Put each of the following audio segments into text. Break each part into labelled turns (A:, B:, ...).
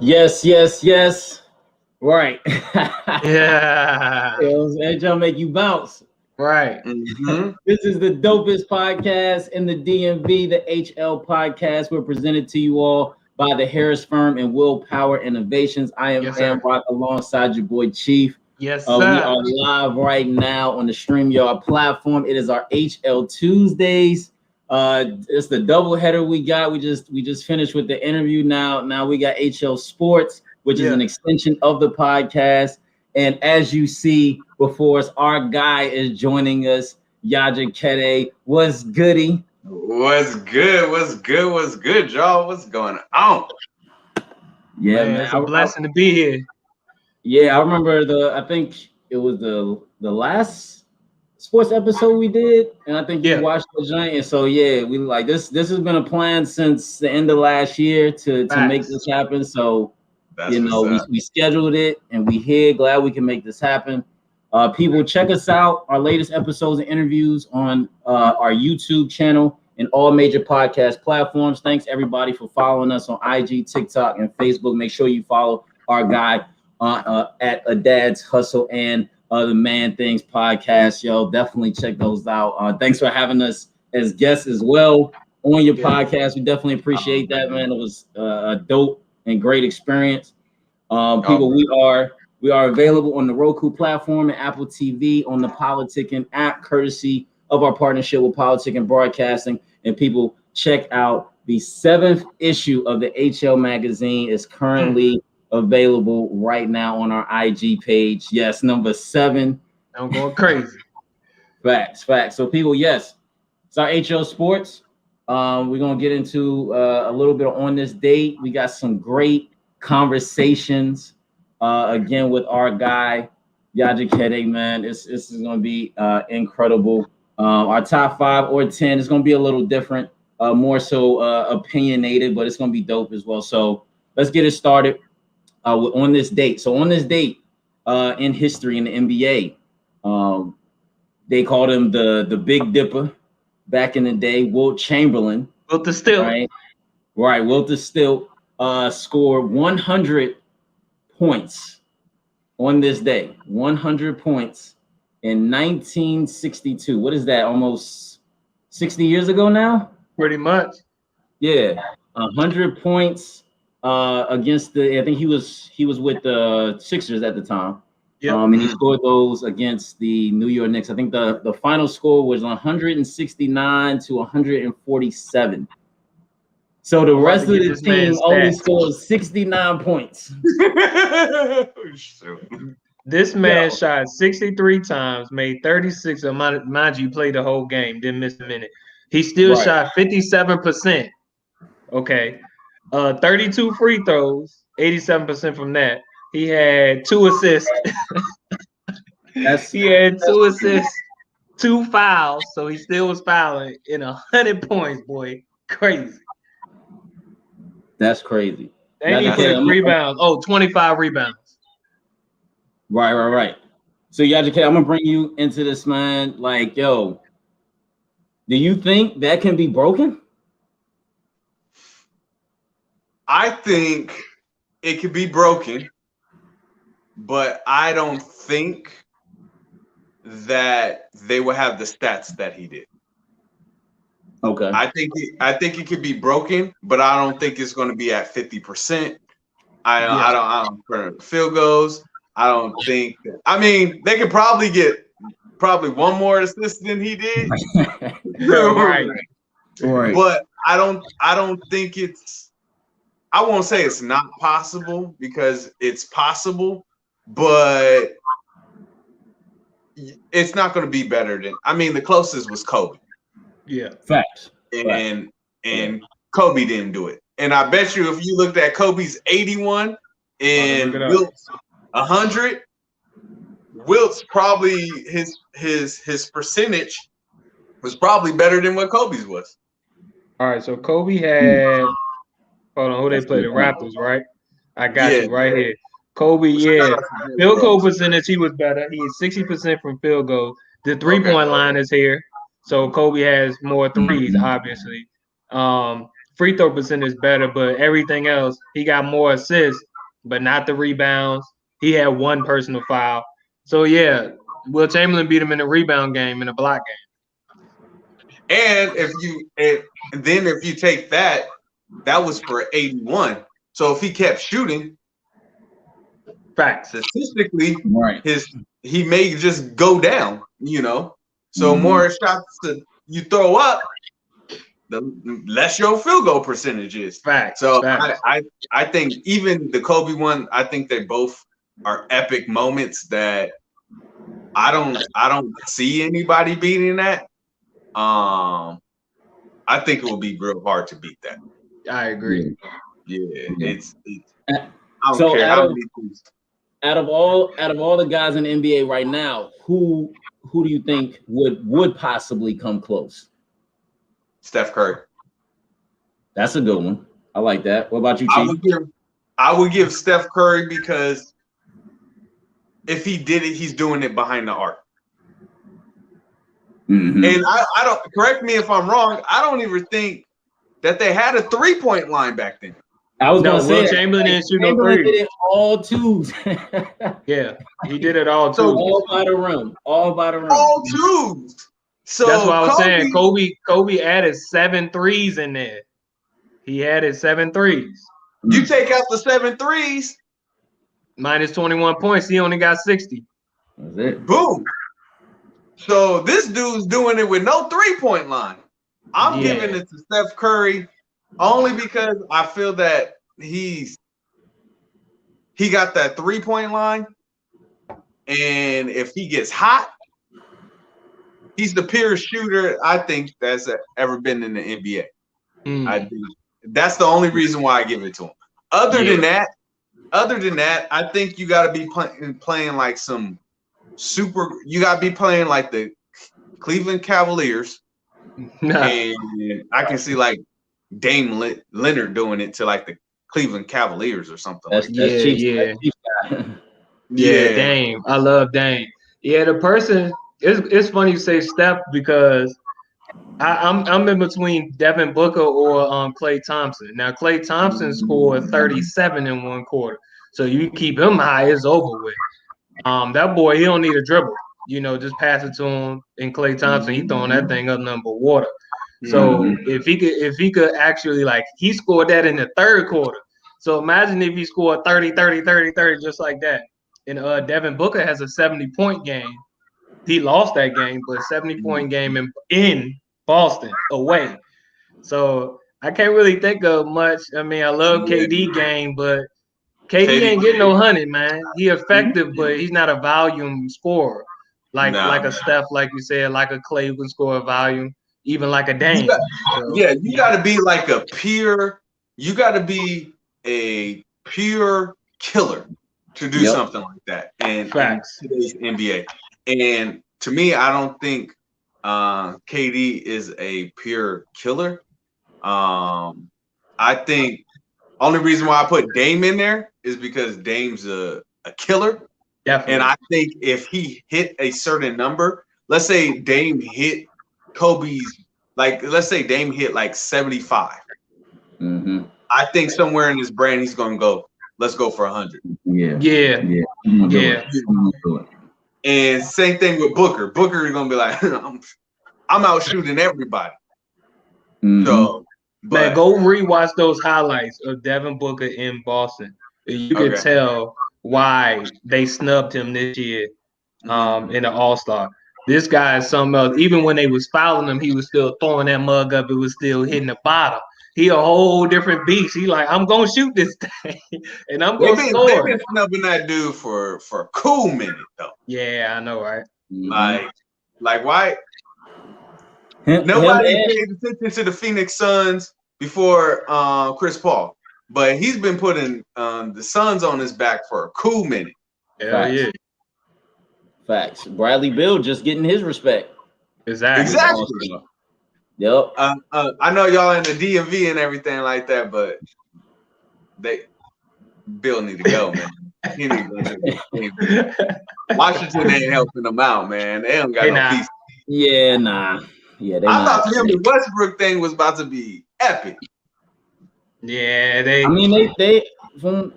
A: Yes, yes, yes. Right.
B: Yeah.
A: That jump make you bounce.
B: Right.
A: This is the dopest podcast in the DMV, the HL podcast. We're presented to you all by the Harris Firm and Willpower Innovations. I am
B: Yes,
A: Am
B: sir.
A: Rock alongside your boy Chief.
B: Yes,
A: We
B: sir.
A: are live right now on the StreamYard platform. It is our HL Tuesdays. It's the doubleheader we got. We just finished with the interview. Now we got HL Sports, which is an extension of the podcast. And as you see before us, our guy is joining us, JaKetted. What's goody?
C: What's good? What's good? What's good, y'all? What's going on?
A: Yeah, man.
B: It's a blessing to be here.
A: Yeah, I remember I think it was the last sports episode we did, and I think you watched the joint. And so we like this has been a plan since the end of last year to make this happen. So we scheduled it and we here. Glad we can make this happen. People, check us out, our latest episodes and interviews on our YouTube channel and all major podcast platforms. Thanks everybody for following us on IG, TikTok, and Facebook. Make sure you follow our guy at A Dad's Hustle and the Man Things podcast. Yo, definitely check those out. Thanks for having us as guests as well on your podcast. We definitely appreciate that, man. It was a dope and great experience. People, we are available on the Roku platform and Apple TV on the Politicking app, courtesy of our partnership with Politicking Broadcasting. And people, check out the 7th issue of the HL magazine is currently available right now on our IG page. Yes, number 7.
B: I'm going crazy.
A: Facts. So people, yes, it's our HL Sports. We're gonna get into a little bit on this date. We got some great conversations again with our guy JaKetted, man. This is gonna be incredible. Our top 5 or 10 is gonna be a little different, more so opinionated, but it's gonna be dope as well. So let's get it started on this date. So on this date in history in the NBA, they called him the Big Dipper back in the day. Wilt Chamberlain.
B: Wilt the Stilt.
A: Right. Wilt the Stilt scored 100 points on this day. 100 points in 1962. What is that? Almost 60 years ago now?
B: Pretty much.
A: Yeah. 100 points against I think he was with the Sixers at the time. Yep. And he scored those against the New York Knicks. I think the final score was 169 to 147. So the rest of the team only scored 69 points.
B: This man shot 63 times, made 36. Mind you, played the whole game, didn't miss a minute. He still shot 57%. Okay. 32 free throws, 87% from that. He had 2 assists. He had 2 assists, 2 fouls, so he still was fouling in 100 points, boy. Crazy.
A: That's crazy.
B: And he put rebounds. 25 rebounds.
A: Right. So JaKetted, I'm gonna bring you into this, man. Like, yo, do you think that can be broken?
C: I think it could be broken, but I don't think that they will have the stats that he did.
A: Okay.
C: I think it could be broken, but I don't think it's going to be at 50%. I don't for field goals. I don't think. I mean, they could probably get one more assist than he did.
A: Right.
C: But I don't think it's. I won't say it's not possible because it's possible, but it's not going to be better than. I mean, the closest was Kobe.
B: Yeah,
A: facts.
C: And Kobe didn't do it. And I bet you, if you looked at Kobe's 81 and Wilt's 100, Wilt's probably his percentage was probably better than what Kobe's was.
B: All right, so Kobe had. Hold on, who they play? The Raptors, right? I got you right here. Kobe, field goal percentage, he was better. He is 60% from field goal. The 3-point line is here. So Kobe has more threes, obviously. Free throw percentage is better, but everything else, he got more assists, but not the rebounds. He had one personal foul. So yeah, Will Chamberlain beat him in the rebound game and a block game.
C: And if you take that was for 81. So if he kept shooting,
B: facts,
C: statistically,
A: right,
C: he may just go down, you know. So more shots you throw up, the less your field goal percentage is.
B: Facts.
C: So
B: facts.
C: I think even the Kobe one, I think they both are epic moments that I don't see anybody beating that. I think it will be real hard to beat that.
B: I agree.
C: Yeah. It's
A: I don't care how many things. Out of all the guys in the NBA right now, who do you think would possibly come close?
C: Steph Curry.
A: That's a good one. I like that. What about you, Chief?
C: I would give Steph Curry because if he did it, he's doing it behind the arc. And I don't, correct me if I'm wrong, I don't even think that they had a 3-point line back then.
A: I was gonna say
B: Chamberlain didn't shoot no
A: threes. Did it all twos.
B: Yeah, he did it all twos.
A: So all by the rim.
C: All twos. So
B: that's what I was saying. Kobe added 7 threes in there. He added 7 threes.
C: You take out the 7 threes.
B: Minus 21 points. He only got 60.
A: That's it.
C: Boom. So this dude's doing it with no 3-point line. I'm giving it to Steph Curry only because I feel that he got that 3-point line. And if he gets hot, he's the purest shooter I think that's ever been in the NBA. I think that's the only reason why I give it to him. Other than that, I think you got to be playing like some super. You got to be playing like the Cleveland Cavaliers, and I can see like Dame Leonard doing it to like the Cleveland Cavaliers or something.
B: Dame. I love Dame. Yeah, the person. It's funny you say Steph because I'm in between Devin Booker or Klay Thompson. Now Klay Thompson scored 37 in one quarter, so you keep him high, it's over with. That boy, he don't need a dribble. You know, just pass it to him. And Klay Thompson, he throwing that thing up nothing but water. So if he could actually he scored that in the third quarter. So imagine if he scored 30, just like that. And Devin Booker has a 70-point game. He lost that game, but 70-point game in Boston away. So I can't really think of much. I mean, I love KD game, but KD ain't getting no 100, man. He effective, but he's not a volume scorer. Like a Steph, like you said, like a Klay would score a volume, even like a Dame.
C: You got to be like a pure. You got to be a pure killer to do something like that. And in today's NBA. And to me, I don't think KD is a pure killer. I think only reason why I put Dame in there is because Dame's a killer. Definitely. And I think if he hit a certain number, let's say Dame hit Kobe's, let's say Dame hit 75. I think somewhere in his brain he's going to go, let's go for 100.
B: Yeah.
C: And same thing with Booker. Booker is gonna be like, I'm out shooting everybody. So,
B: man, go rewatch those highlights of Devin Booker in Boston. You can tell why they snubbed him this year in the All-Star. This guy is something else. Even when they was fouling him, he was still throwing that mug up. It was still hitting the bottom. He a whole different beast. He like, I'm gonna shoot this thing, and I'm gonna score.
C: They've been snubbing that dude for a cool minute though.
B: Yeah, I know, right?
C: Like why? Nobody paid attention to the Phoenix Suns before Chris Paul, but he's been putting the Suns on his back for a cool minute.
B: Yeah.
A: Facts. Bradley Beal just getting his respect.
C: Exactly.
A: Yep.
C: I know y'all in the DMV and everything like that, but Bill need to go, man. He need to go. Washington ain't helping them out, man. They don't got no peace.
A: Yeah, nah. Yeah,
C: I thought the Westbrook thing was about to be epic.
B: Yeah,
A: I mean, they from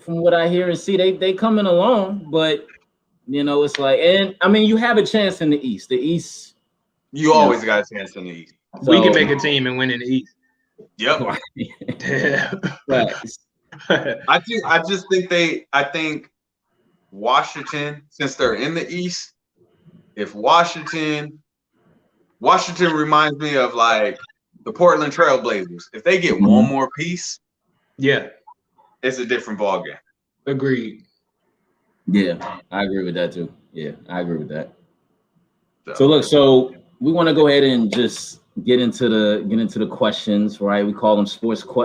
A: what I hear and see, they coming along, but it's like, and I mean, you have a chance in the East. The East,
C: you always got a chance in the East.
B: So, we can make a team and win in the East.
C: Yep.
A: Right.
C: I think Washington, since they're in the East, if Washington reminds me of like the Portland Trail Blazers. If they get one more piece, it's a different ballgame.
B: Agreed.
A: Yeah, I agree with that too. Yeah, I agree with that. So look, we want to go ahead and just get into the questions, right? We call them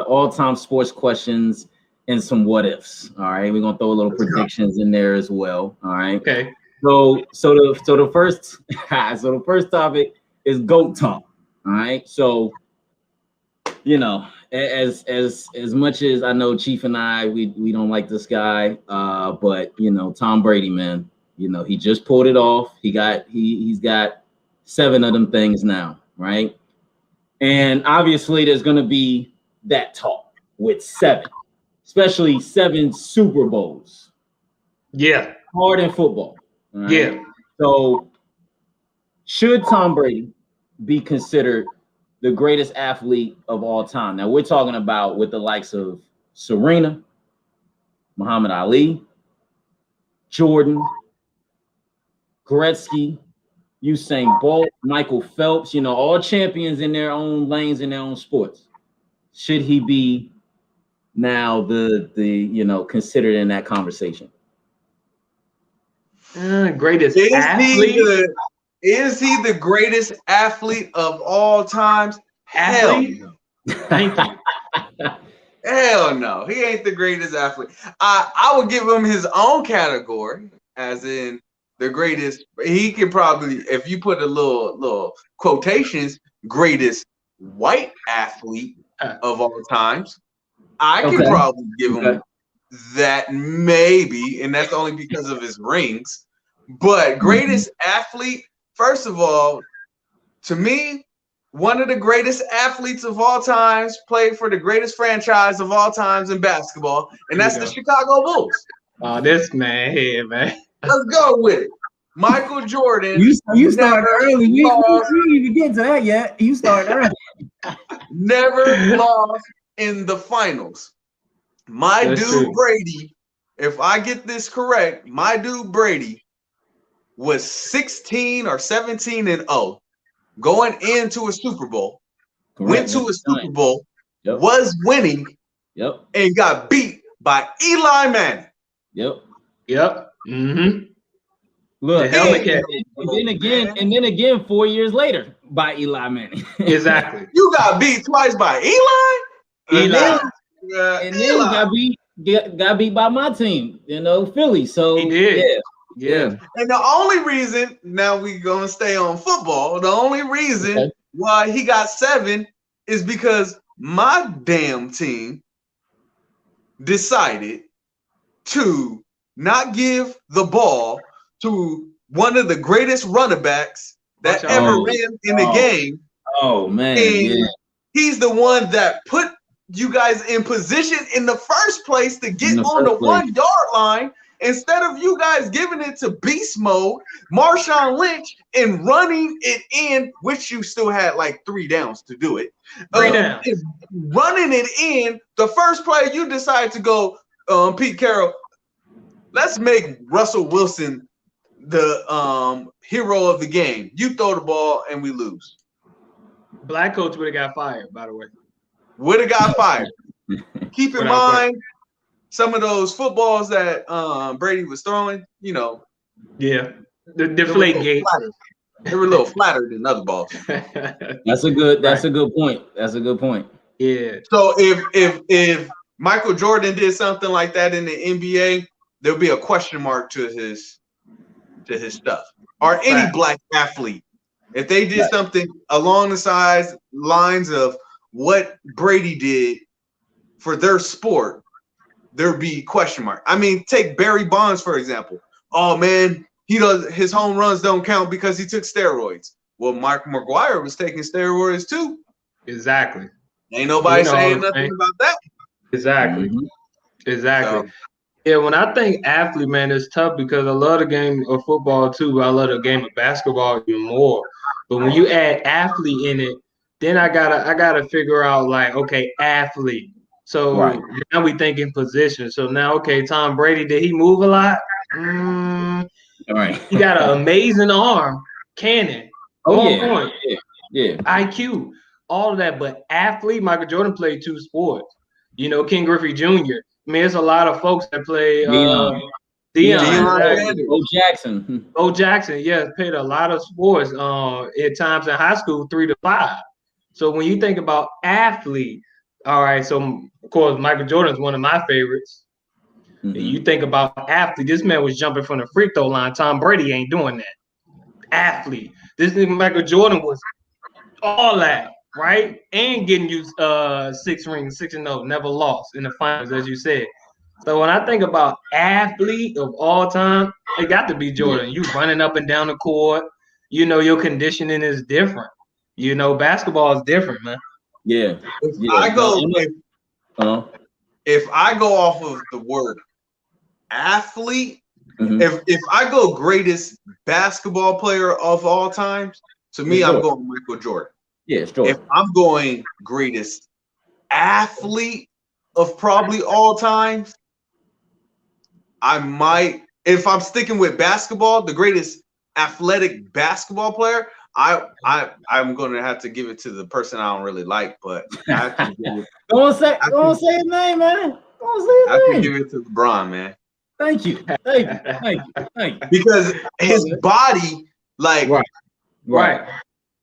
A: all-time sports questions and some what ifs. All right, we're gonna throw a little predictions in there as well. All right.
B: Okay.
A: So the first topic is GOAT talk. All right. So as much as I know Chief and I, we don't like this guy, but Tom Brady, man, he just pulled it off. He's got 7 of them things now, right? And obviously there's gonna be that talk with 7, especially 7 Super Bowls.
B: Yeah.
A: Hard in football. Right?
B: Yeah.
A: So should Tom Brady be considered the greatest athlete of all time? Now we're talking about with the likes of Serena, Muhammad Ali, Jordan, Gretzky, Usain Bolt, Michael Phelps, all champions in their own lanes, in their own sports. Should he be now the considered in that conversation?
B: Greatest athlete?
C: Is he the greatest athlete of all times? Hell no.
B: Thank you.
C: Hell no. He ain't the greatest athlete. I would give him his own category, as in the greatest. He could probably, if you put a little quotations, greatest white athlete of all times. I could probably give him that, maybe, and that's only because of his rings. But greatest athlete, first of all, to me, one of the greatest athletes of all times played for the greatest franchise of all times in basketball, and that's the Chicago Bulls.
B: Oh, this man here, man.
C: Let's go with it. Michael Jordan.
A: You started early. We didn't even get to that yet. You started early.
C: Never lost in the finals. That's dude true. Brady, if I get this correct, my dude Brady was 16 or 17-0 going into a Super Bowl. Correct. Went to a Super Bowl, was winning, and got beat by Eli Manning.
A: Yep.
B: Mm-hmm.
A: Look, and then again 4 years later by Eli Manning.
B: Exactly.
C: You got beat twice by Eli?
A: And then got beat by my team, Philly. So
B: he did.
A: Yeah.
C: And the only reason, now we gonna stay on football, the only reason why he got 7 is because my damn team decided to not give the ball to one of the greatest running backs that ever ran in the game.
A: Oh man.
C: And he's the one that put you guys in position in the first place to get on the 1 yard line, instead of you guys giving it to beast mode, Marshawn Lynch, and running it in, which you still had like 3 downs to do it.
B: 3 downs.
C: Running it in, the first play you decide to go, Pete Carroll, let's make Russell Wilson the hero of the game. You throw the ball and we lose.
B: Black coach would have got fired, by the way.
C: Would have got fired. Keep in mind, some of those footballs that Brady was throwing,
B: the deflate gate.
C: They were a little flatter than other balls.
A: That's a good point.
B: Yeah.
C: So if Michael Jordan did something like that in the NBA, there'll be a question mark to his stuff. Or any black athlete, if they did something along the lines of what Brady did for their sport, there'd be question mark. I mean, take Barry Bonds for example. Oh man, his home runs don't count because he took steroids. Well, Mark McGwire was taking steroids too.
B: Exactly.
C: Ain't nobody saying nothing about that.
B: Exactly. Exactly. So, yeah, when I think athlete, man, it's tough because I love the game of football too, but I love the game of basketball even more. But when you add athlete in it, then I gotta figure out like, okay, athlete. So now we thinking position. So now, okay, Tom Brady, did he move a lot?
A: Right.
B: He got an amazing arm, cannon, point, IQ, all of that. But athlete, Michael Jordan played 2 sports. You know, King Griffey Jr. I mean, there's a lot of folks that play
A: Deion, Bo Jackson.
B: Bo Jackson, yes, played a lot of sports at times in high school, 3 to 5. So when you think about athlete, all right, so of course Michael Jordan is one of my favorites. Mm-hmm. You think about athlete, this man was jumping from the free throw line. Tom Brady ain't doing that. Athlete. This nigga Michael Jordan was all that, right? And getting you 6 rings, 6-0, never lost in the finals, as you said. So when I think about athlete of all time, it got to be Jordan. You running up and down the court, you know, your conditioning is different. You know, basketball is different, man.
A: Yeah.
C: If I go off of the word athlete, if I go greatest basketball player of all times, to me, I'm going Michael Jordan.
A: Yeah, sure.
C: If I'm going greatest athlete of probably all times, I might, if I'm sticking with basketball, the greatest athletic basketball player, I'm going to have to give it to the person I don't really like, but I have to give it.
A: Don't say his name, man. Don't say his name.
C: I have to give it to LeBron, man.
A: Thank you.
C: Because his body, like,
A: right,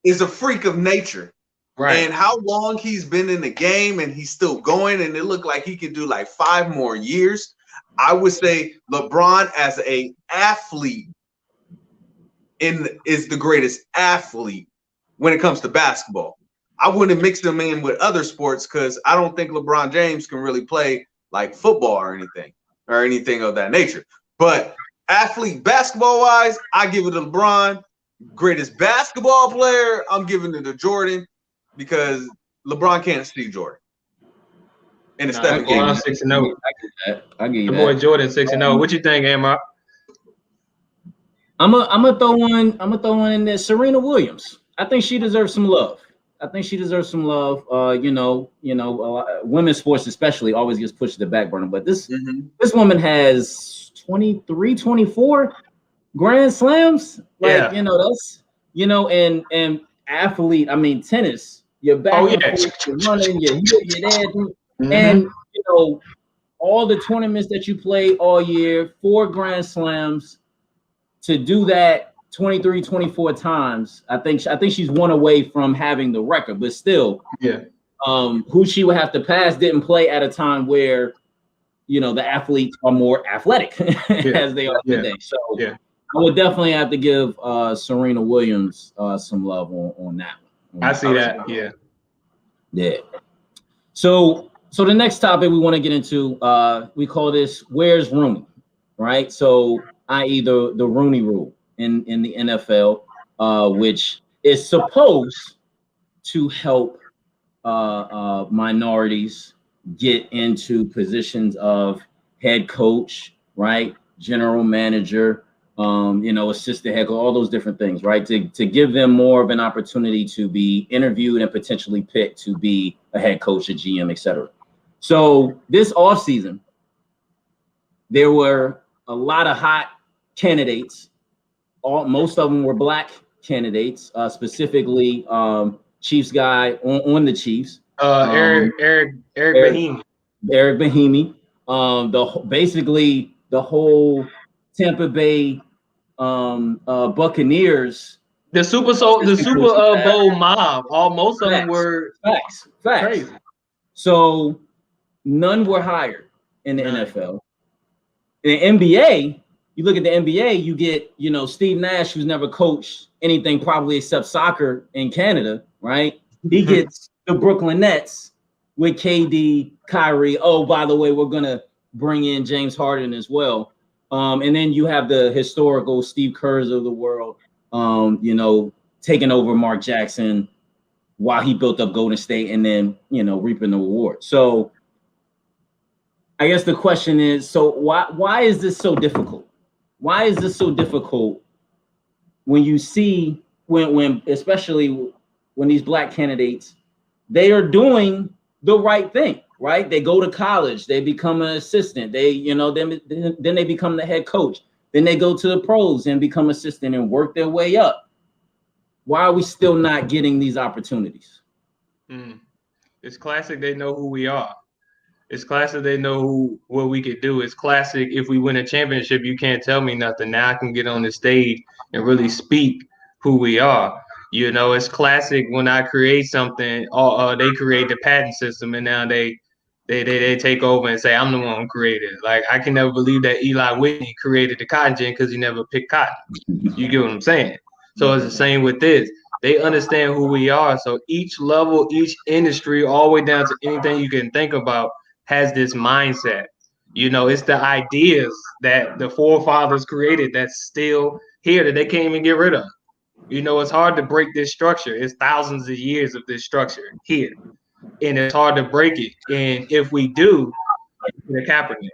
C: is a freak of nature. Right. And how long he's been in the game and he's still going, and it looked like he could do like 5 more years. I would say LeBron as a athlete is the greatest athlete when it comes to basketball. I wouldn't mix them in with other sports because I don't think LeBron James can really play like football or anything of that nature. But athlete basketball wise, I give it to LeBron. Greatest basketball player, I'm giving it to Jordan because LeBron can't see Jordan. And it's 7 games.
B: 6-0.
A: I get you.
B: The boy Jordan 6-0. What you think, Amar?
A: I'm gonna throw one in there. Serena Williams. I think she deserves some love. Women's sports especially always gets pushed to the back burner. But this woman has 23, 24 Grand Slams. Like, that's, and athlete, I mean, tennis, you're back you're running, you're there. And, all the tournaments that you play all year, 4 Grand Slams, to do that 23, 24 times, I think she's one away from having the record, but still, who she would have to pass didn't play at a time where, the athletes are more athletic as they are today. So I would definitely have to give Serena Williams some love on that one.
B: I see that.
A: Yeah. So the next topic we want to get into, we call this "Where's Rooney?" Right? So, i.e. the Rooney Rule in the NFL, which is supposed to help minorities get into positions of head coach, right? General manager, assistant head coach, all those different things, right? To give them more of an opportunity to be interviewed and potentially picked to be a head coach, a GM, etc. So this offseason, there were a lot of hot candidates. Most of them were black candidates, specifically Chiefs guy on the Chiefs.
B: Eric Bieniemy.
A: Eric Bieniemy. Basically the whole Tampa Bay Buccaneers.
B: The Super Bowl mob. Most of them were
A: facts.
B: Crazy.
A: So none were hired in the NFL. In the NBA, you look at the NBA, you get, Steve Nash, who's never coached anything probably except soccer in Canada, right? He gets the Brooklyn Nets with KD, Kyrie. Oh, by the way, we're going to bring in James Harden as well. And then you have the historical Steve Kerrs of the world, taking over Mark Jackson while he built up Golden State and then, reaping the reward. So I guess the question is, so why is this so difficult? Why is this so difficult when you see when especially when these black candidates, they are doing the right thing, right? They go to college, they become an assistant, then they become the head coach, then they go to the pros and become assistant and work their way up. Why are we still not getting these opportunities?
B: It's classic. They know who we are. It's classic. They know what we could do. It's classic. If we win a championship, you can't tell me nothing. Now I can get on the stage and really speak who we are. It's classic when I create something, they create the patent system, and now they take over and say I'm the one who created it. Like, I can never believe that Eli Whitney created the cotton gin because he never picked cotton. You get what I'm saying? So it's the same with this. They understand who we are. So each level, each industry, all the way down to anything you can think about, has this mindset. It's the ideas that the forefathers created that's still here that they can't even get rid of. It's hard to break this structure. It's thousands of years of this structure here, and it's hard to break it. And if we do, we get a Kaepernick.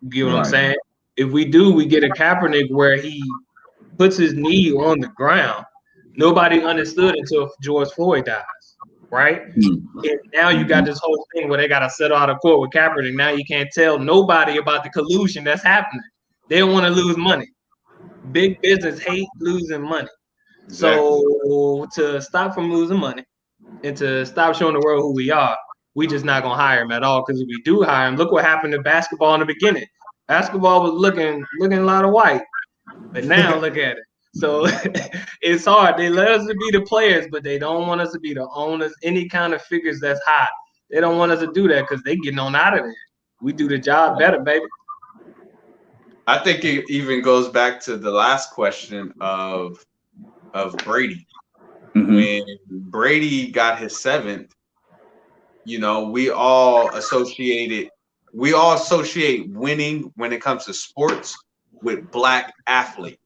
B: You get what I'm saying? If we do, we get a Kaepernick where he puts his knee on the ground. Nobody understood until George Floyd dies, right? And now you got this whole thing where they got to settle out of court with Kaepernick. Now you can't tell nobody about the collusion that's happening. They don't want to lose money. Big business hate losing money. Exactly. So to stop from losing money and to stop showing the world who we are, we just not gonna hire him at all. Because if we do hire him, look what happened to basketball in the beginning. Basketball was looking a lot of white, but now look at it. So it's hard. They let us to be the players, but they don't want us to be the owners, any kind of figures that's hot. They don't want us to do that because they getting on out of there. We do the job better, baby.
C: I think it even goes back to the last question of Brady. When Brady got his 7th, we all associate winning when it comes to sports with black athlete.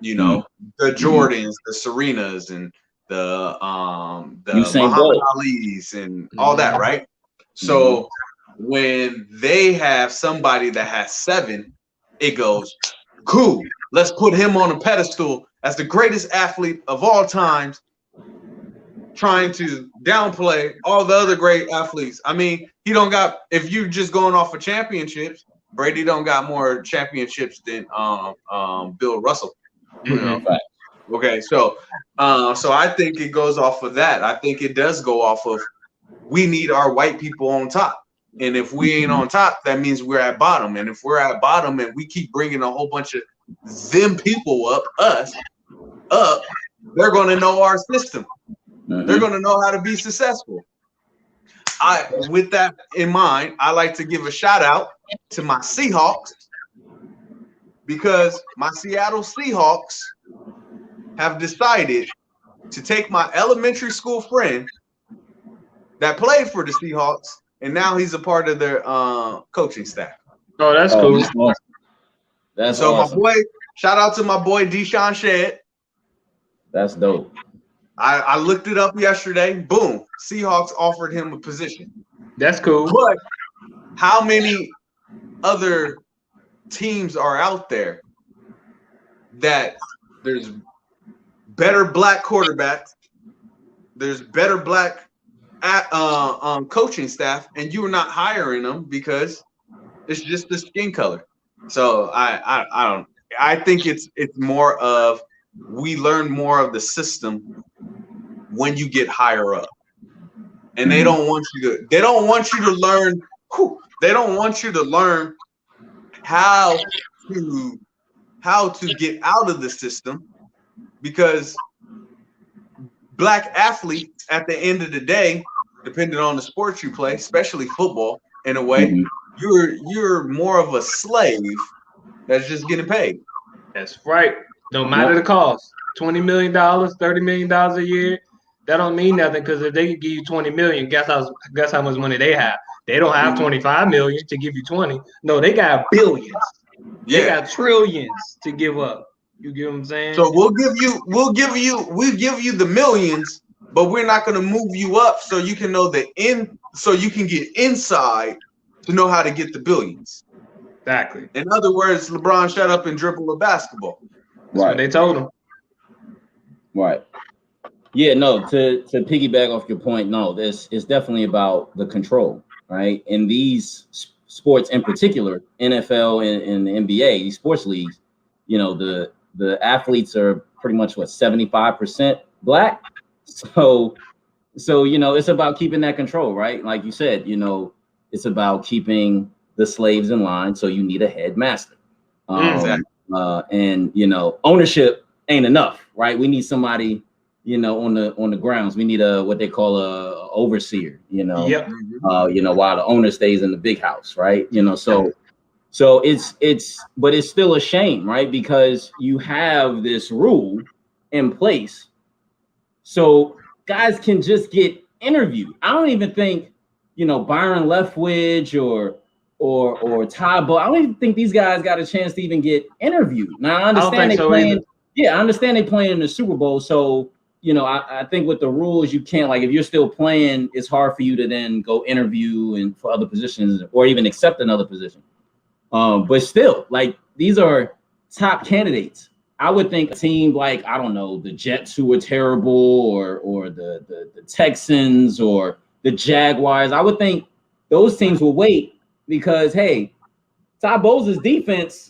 C: The Jordans, the Serenas, and the Muhammad Ali's and all that, right? So when they have somebody that has 7, it goes, cool, let's put him on a pedestal as the greatest athlete of all times, trying to downplay all the other great athletes. I mean, he don't got, if you're just going off of championships, Brady don't got more championships than Bill Russell. Okay, so I think it goes off of that. I think it does go off of, we need our white people on top. And if we ain't on top, that means we're at bottom. And if we're at bottom and we keep bringing a whole bunch of them people up, they're going to know our system. They're going to know how to be successful. With that in mind, I like to give a shout out to my Seahawks, because my Seattle Seahawks have decided to take my elementary school friend that played for the Seahawks, and now he's a part of their coaching staff.
B: Oh, that's cool.
A: That's
C: so
A: awesome.
C: My boy, shout out to my boy Deshaun Shedd.
A: That's dope.
C: I looked it up yesterday. Boom, Seahawks offered him a position.
B: That's cool.
C: But how many other teams are out there that there's better black quarterbacks, there's better black coaching staff, and you are not hiring them because it's just the skin color? So I think it's more of, we learn more of the system when you get higher up, and they don't want you to learn how to get out of the system, because black athletes, at the end of the day, depending on the sport you play, especially football, in a way, you're more of a slave that's just getting paid.
B: That's right. No matter the cost. $20 million, $30 million a year, that don't mean nothing, because if they can give you $20 million, guess how much money they have? They don't have $25 million to give you 20. No, they got billions. Yeah. They got trillions to give up. You get what I'm saying?
C: So we'll give you the millions, but we're not going to move you up so you can know so you can get inside to know how to get the billions.
B: Exactly.
C: In other words, LeBron, shut up and dribble a basketball.
B: That's what they told him.
A: Right. Yeah, no, to piggyback off your point, no, this is definitely about the control, right? In these sports in particular, NFL and the NBA, these sports leagues, you know, the athletes are pretty much 75% black. So you know, it's about keeping that control, right? Like you said, you know, it's about keeping the slaves in line. So you need a headmaster.
C: Exactly.
A: And you know, ownership ain't enough, right? We need somebody, you know, on the grounds. We need what they call a overseer, you know.
B: Yep.
A: You know, while the owner stays in the big house, right? You know, so but it's still a shame, right? Because you have this rule in place, so guys can just get interviewed. I don't even think, you know, Byron Leftwich or Ty Bo, I don't even think these guys got a chance to even get interviewed. Now I understand they playing. Yeah, I understand they playing in the Super Bowl. So, you know, I think with the rules, you can't, like, if you're still playing, it's hard for you to then go interview and for other positions or even accept another position. But still, like, these are top candidates. I would think a team like, I don't know, the Jets, who are terrible, or the Texans or the Jaguars, I would think those teams will wait because, hey, Ty Bowles' defense,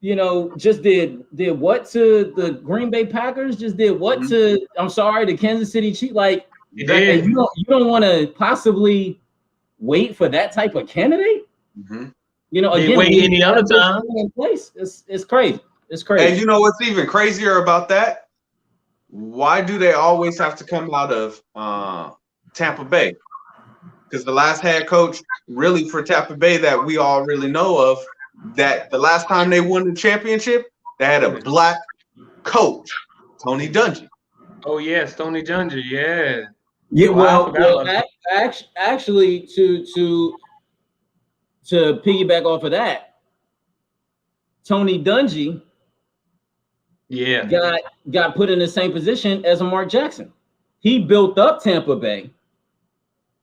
A: you know, just did what to the Green Bay Packers? Just did what to, I'm sorry, the Kansas City Chiefs? Like, and you don't want to possibly wait for that type of candidate?
C: Mm-hmm.
A: You know, again,
B: wait any other time
A: in place. It's crazy. It's crazy.
C: And you know what's even crazier about that? Why do they always have to come out of Tampa Bay? Because the last head coach really for Tampa Bay that we all really know of, that the last time they won the championship, they had a black coach, Tony Dungy.
B: Oh yes, Tony Dungy, yeah.
A: Yeah, well actually, to piggyback off of that, Tony Dungy got put in the same position as a Mark Jackson. He built up Tampa Bay,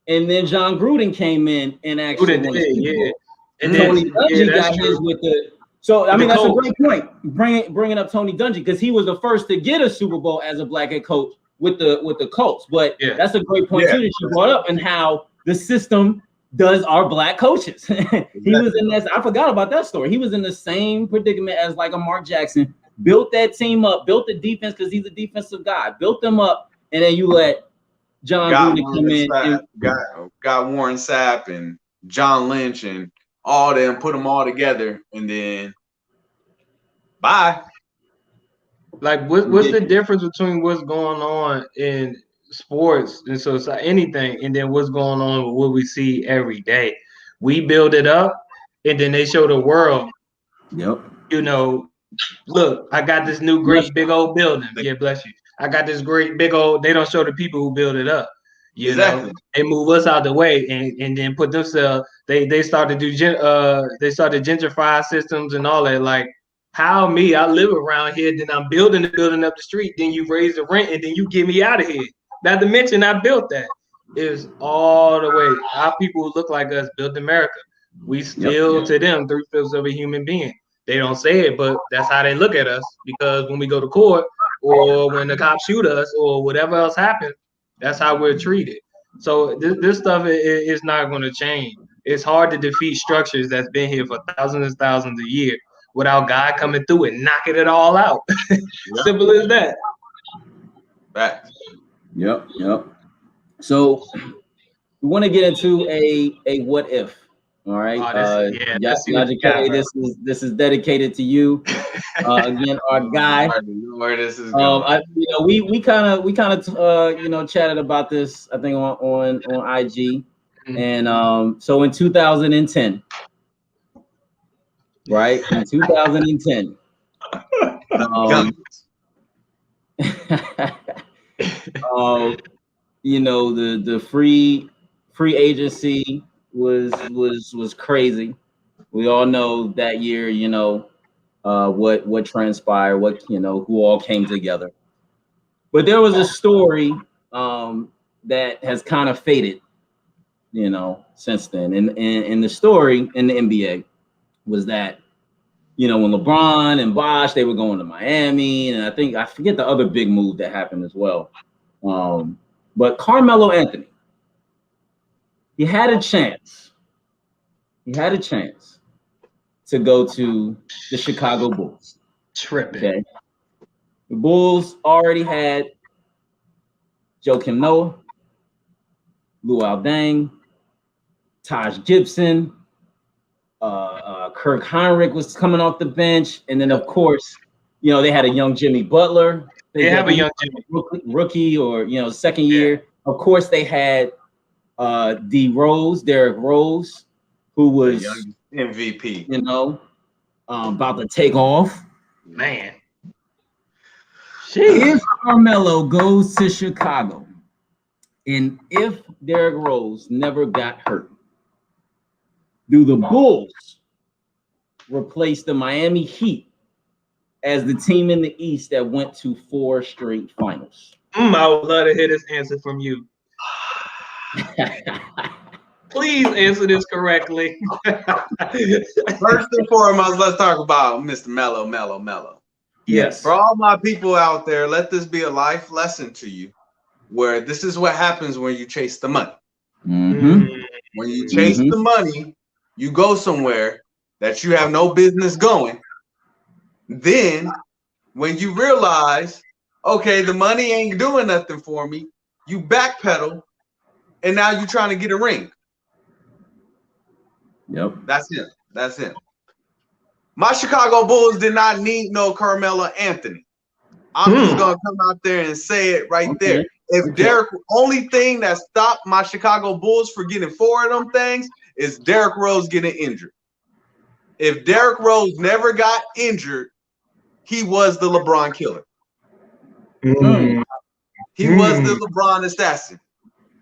A: and then John Gruden came in and actually won the Super Bowl. And Tony Dungy got his with the. So I mean, that's a great point. Bringing up Tony Dungy, because he was the first to get a Super Bowl as a black head coach with the Colts. But that's a great point too that you brought up, and how the system does our black coaches. He was in this. I forgot about that story. He was in the same predicament as like a Mark Jackson. Built that team up, built the defense because he's a defensive guy. Built them up, and then you let John Gruden come in.
C: Got Warren Sapp and John Lynch and all them, put them all together, and then bye.
B: Like, what's the difference between what's going on in sports and so anything, and then what's going on with what we see every day? We build it up, and then they show the world.
A: Yep.
B: You know, look, I got this new great big old building. Yeah, bless you. I got this great big old. They don't show the people who build it up. You know, they move us out the way and then put themselves. They start to do they started gentrify systems and all that. Like, how me? I live around here, then I'm building the building up the street. Then you raise the rent and then you get me out of here. Not to mention I built that. It's all the way. Our people who look like us built America. We still to them 3/5 of a human being. They don't say it, but that's how they look at us, because when we go to court or when the cops shoot us or whatever else happens, that's how we're treated. So this stuff is not going to change. It's hard to defeat structures that's been here for thousands and thousands of years without God coming through and knocking it all out. Simple as that.
C: Right.
A: Yep. So we want to get into a what if. All right. JaKetted, this is dedicated to you. Again, our guy.
C: Where this is going.
A: We kind of chatted about this, I think, on IG. And so in 2010, right? In 2010. The free agency was crazy. We all know that year, what transpired, who all came together. But there was a story that has kind of faded, since then. And the story in the NBA was that, when LeBron and Bosh, they were going to Miami, and I forget the other big move that happened as well. But Carmelo Anthony, he had a chance. He had a chance to go to the Chicago Bulls.
B: Tripping.
A: Okay. The Bulls already had Joakim Noah, Luol Deng, Taj Gibson, Kirk Heinrich was coming off the bench, and then of course, they had a young Jimmy Butler.
B: They have a young Jimmy
A: rookie or second year. Of course, they had Derrick Rose, who was
C: MVP.
A: About to take off.
B: Man,
A: if Carmelo goes to Chicago, and if Derrick Rose never got hurt, do the Bulls replace the Miami Heat as the team in the East that went to 4 straight finals?
B: I would love to hear this answer from you. Please answer this correctly.
C: First and foremost, let's talk about Mr. Mello.
A: Yes.
C: For all my people out there, let this be a life lesson to you, where this is what happens when you chase the money.
A: Mm-hmm.
C: When you chase the money, you go somewhere that you have no business going. Then, when you realize, okay, the money ain't doing nothing for me, you backpedal, and now you're trying to get a ring.
A: Yep.
C: That's him. My Chicago Bulls did not need no Carmelo Anthony. I'm just gonna come out there and say it right there. If Derrick, only thing that stopped my Chicago Bulls for getting 4 of them things is Derrick Rose getting injured. If Derrick Rose never got injured, he was the LeBron killer. He was the LeBron assassin.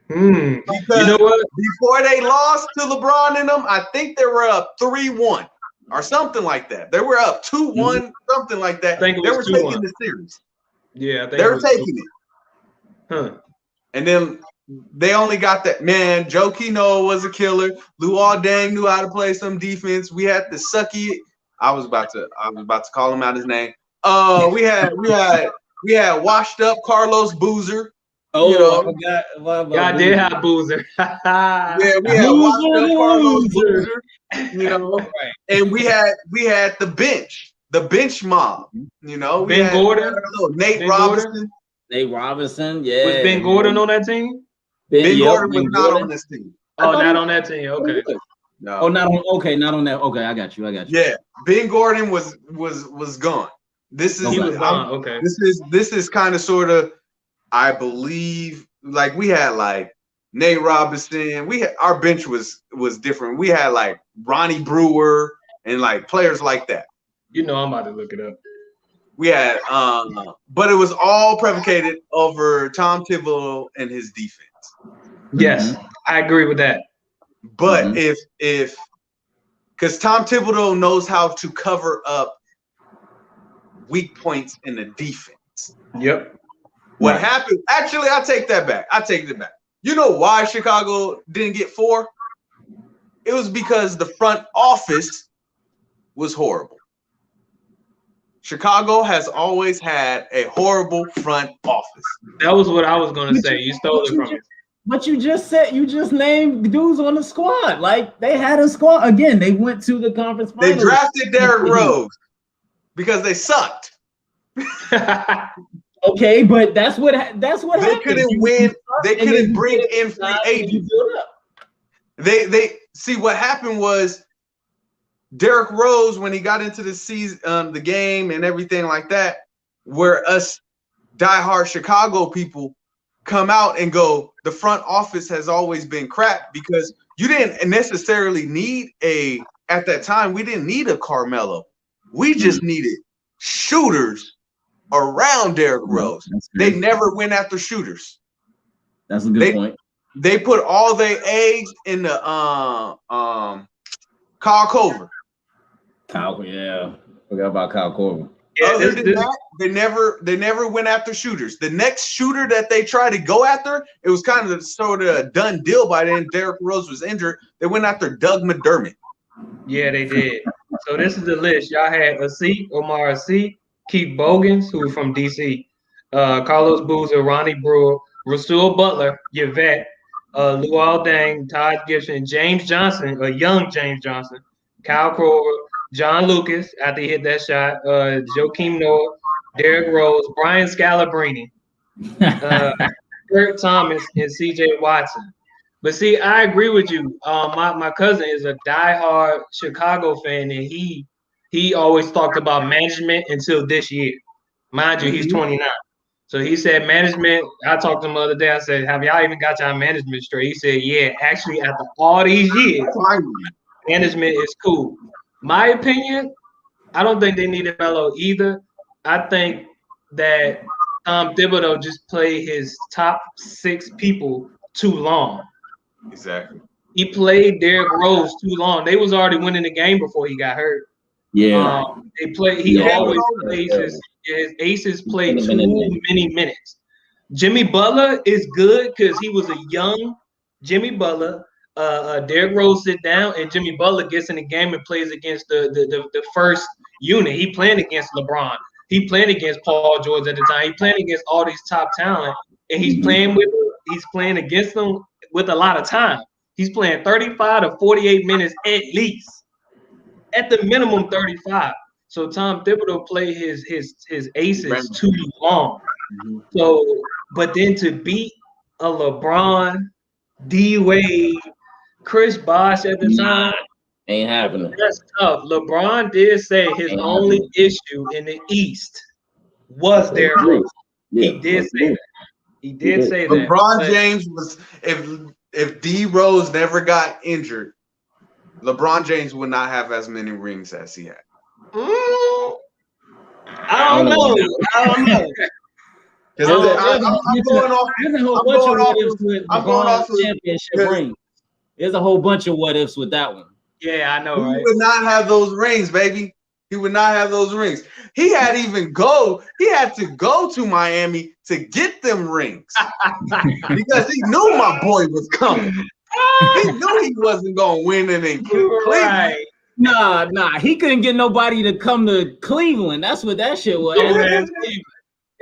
C: Because before they lost to LeBron and them, I think they were up 3-1 or something like that. They were up 2-1, something like that. They were taking the series.
B: Yeah,
C: they were taking it. And then they only got that. Man, Joakim Noah was a killer. Luol Deng knew how to play some defense. We had the sucky. I was about to call him out his name. We had washed up Carlos Boozer.
B: Oh, I forgot. Y'all did have Boozer.
C: Yeah, we had washed up Carlos Boozer. And we had the bench mob.
B: Ben Gordon,
C: Nate Robinson.
A: Nate Robinson, yeah.
B: Was Ben Gordon on that team?
C: Ben Gordon was not on this team.
B: Oh, not on that team. Okay.
C: No.
A: Oh, not on that. Okay, I got you.
C: Yeah, Ben Gordon was gone. This is
B: gone. Okay.
C: This is kind of sort of, I believe, like we had like Nate Robinson. Our bench was different. We had like Ronnie Brewer and like players like that.
B: I'm about to look it up.
C: We had, but it was all predicated over Tom Thibodeau and his defense.
B: Yes, I agree with that.
C: But because Tom Thibodeau knows how to cover up weak points in the defense.
B: Yep.
C: What happened? Actually, I take that back. You know why Chicago didn't get 4? It was because the front office was horrible. Chicago has always had a horrible front office.
B: That was what I was going to say. You stole it from me.
A: But you just named dudes on the squad. Like, they had a squad. Again, they went to the conference finals.
C: They drafted Derrick Rose because they sucked.
A: Okay, but that's what happened.
C: They couldn't win. They couldn't bring in free agents. They see what happened was Derrick Rose, when he got into the season, the game and everything like that, where us diehard Chicago people come out and go, the front office has always been crap, because you didn't necessarily need at that time, we didn't need a Carmelo. We just needed shooters around Derrick Rose. They never went after shooters.
A: That's a good point.
C: They put all their eggs in the Kyle Korver.
A: Forgot about Kyle Korver.
C: Other than that, they never went after shooters. The next shooter that they tried to go after, it was kind of sort of a done deal by then. Derrick Rose was injured. They went after Doug McDermott.
B: Yeah, they did. So this is the list. Y'all had Omar Asik, Keith Bogans, who was from DC, Carlos Boozer, Ronnie Brewer, Rasul Butler, your vet, Luol Deng, Todd Gibson, James Johnson, a young James Johnson, Kyle Korver, John Lucas after he hit that shot, Joakim Noah, Derrick Rose, Brian Scalabrine, Kurt Thomas, and C.J. Watson. But see, I agree with you. My cousin is a diehard Chicago fan, and he always talked about management until this year. Mind you, he's 29. So he said management. I talked to him the other day. I said, "Have y'all even got y'all management straight?" He said, "Yeah, actually, after all these years, management is cool." My opinion, I don't think they needed Melo either. I think that Tom Thibodeau just played his top 6 people too long.
C: Exactly.
B: He played Derrick Rose too long. They was already winning the game before he got hurt.
A: Yeah.
B: He always plays his aces play too many minutes. Jimmy Butler is good because he was a young Jimmy Butler. Derrick Rose sit down and Jimmy Butler gets in the game and plays against the first unit. He playing against LeBron. He playing against Paul George at the time. He playing against all these top talent, and he's playing against them with a lot of time. He's playing 35 to 48 minutes at least, at the minimum 35. So Tom Thibodeau played his aces too long. So, but then to beat a LeBron, D Wade, Chris Bosh at the time,
A: ain't happening.
B: That's tough. LeBron did say his only issue in the East was Derrick Rose. He did say that. He did say that.
C: LeBron James was if D Rose never got injured, LeBron James would not have as many rings as he had.
B: I don't know.
A: There's a whole bunch of what ifs with LeBron championship rings. There's a whole bunch of what ifs with that one.
B: Yeah, I know, right?
C: He would not have those rings, baby. He would not have those rings. He had to go to Miami to get them rings because he knew my boy was coming. He knew he wasn't gonna win it in Cleveland.
B: Right.
A: Nah. He couldn't get nobody to come to Cleveland. That's what that shit was.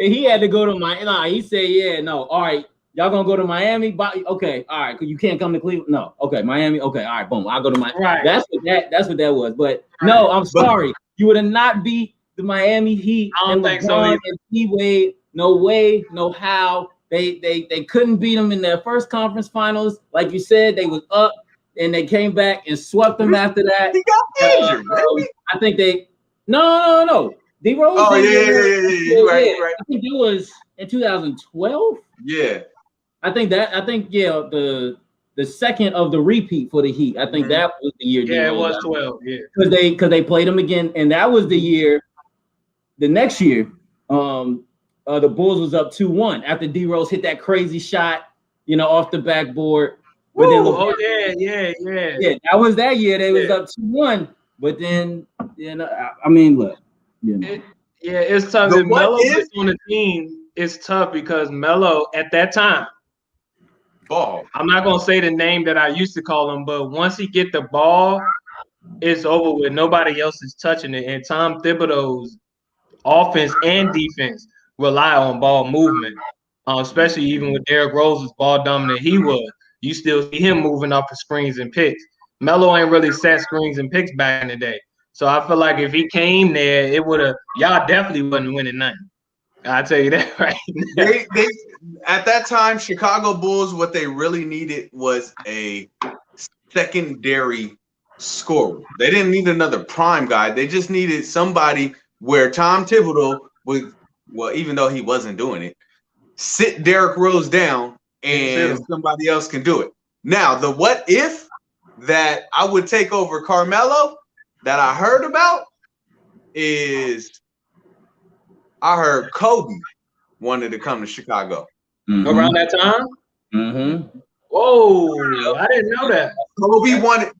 A: And he had to go to Miami. Nah, he said, "Yeah, no, all right, y'all gonna go to Miami? Okay, all right, you can't come to Cleveland. No, okay, Miami. Okay, all right, boom, I'll go to Miami. Right. That's what that was. But no, I'm sorry, you would have not beat the Miami Heat.
B: I don't think so.
A: And D-Wade, no way, no how. They couldn't beat them in their first conference finals. Like you said, they was up and they came back and swept them after that.
C: He got injured.
A: I think they no. D Rose.
C: Oh yeah. Right.
A: I think it was in 2012.
C: Yeah.
A: I think the second of the repeat for the Heat. I think that was the year.
B: Yeah, it was 12. Yeah.
A: Because they played them again, and that was the year. The next year, the Bulls was up 2-1 after D Rose hit that crazy shot, off the backboard. But then
B: yeah.
A: That was that year. They was up 2-1, but then I mean, look.
B: It's tough. If Melo gets on the team, it's tough because Melo at that time,
C: ball.
B: I'm not gonna say the name that I used to call him, but once he get the ball, it's over with. Nobody else is touching it. And Tom Thibodeau's offense and defense rely on ball movement, especially even with Derrick Rose's ball dominant he was. You still see him moving off of screens and picks. Melo ain't really set screens and picks back in the day. So I feel like if he came there, it would have. Y'all definitely wasn't winning nothing. I'll tell you that right now.
C: They at that time, Chicago Bulls, what they really needed was a secondary scorer. They didn't need another prime guy. They just needed somebody where Tom Thibodeau would, well, even though he wasn't doing it, sit Derrick Rose down and somebody else can do it. Now, the what if that I would take over Carmelo that I heard about is I heard Kobe wanted to come to Chicago.
B: Around that time?
A: Mm-hmm.
B: Whoa, I didn't know that.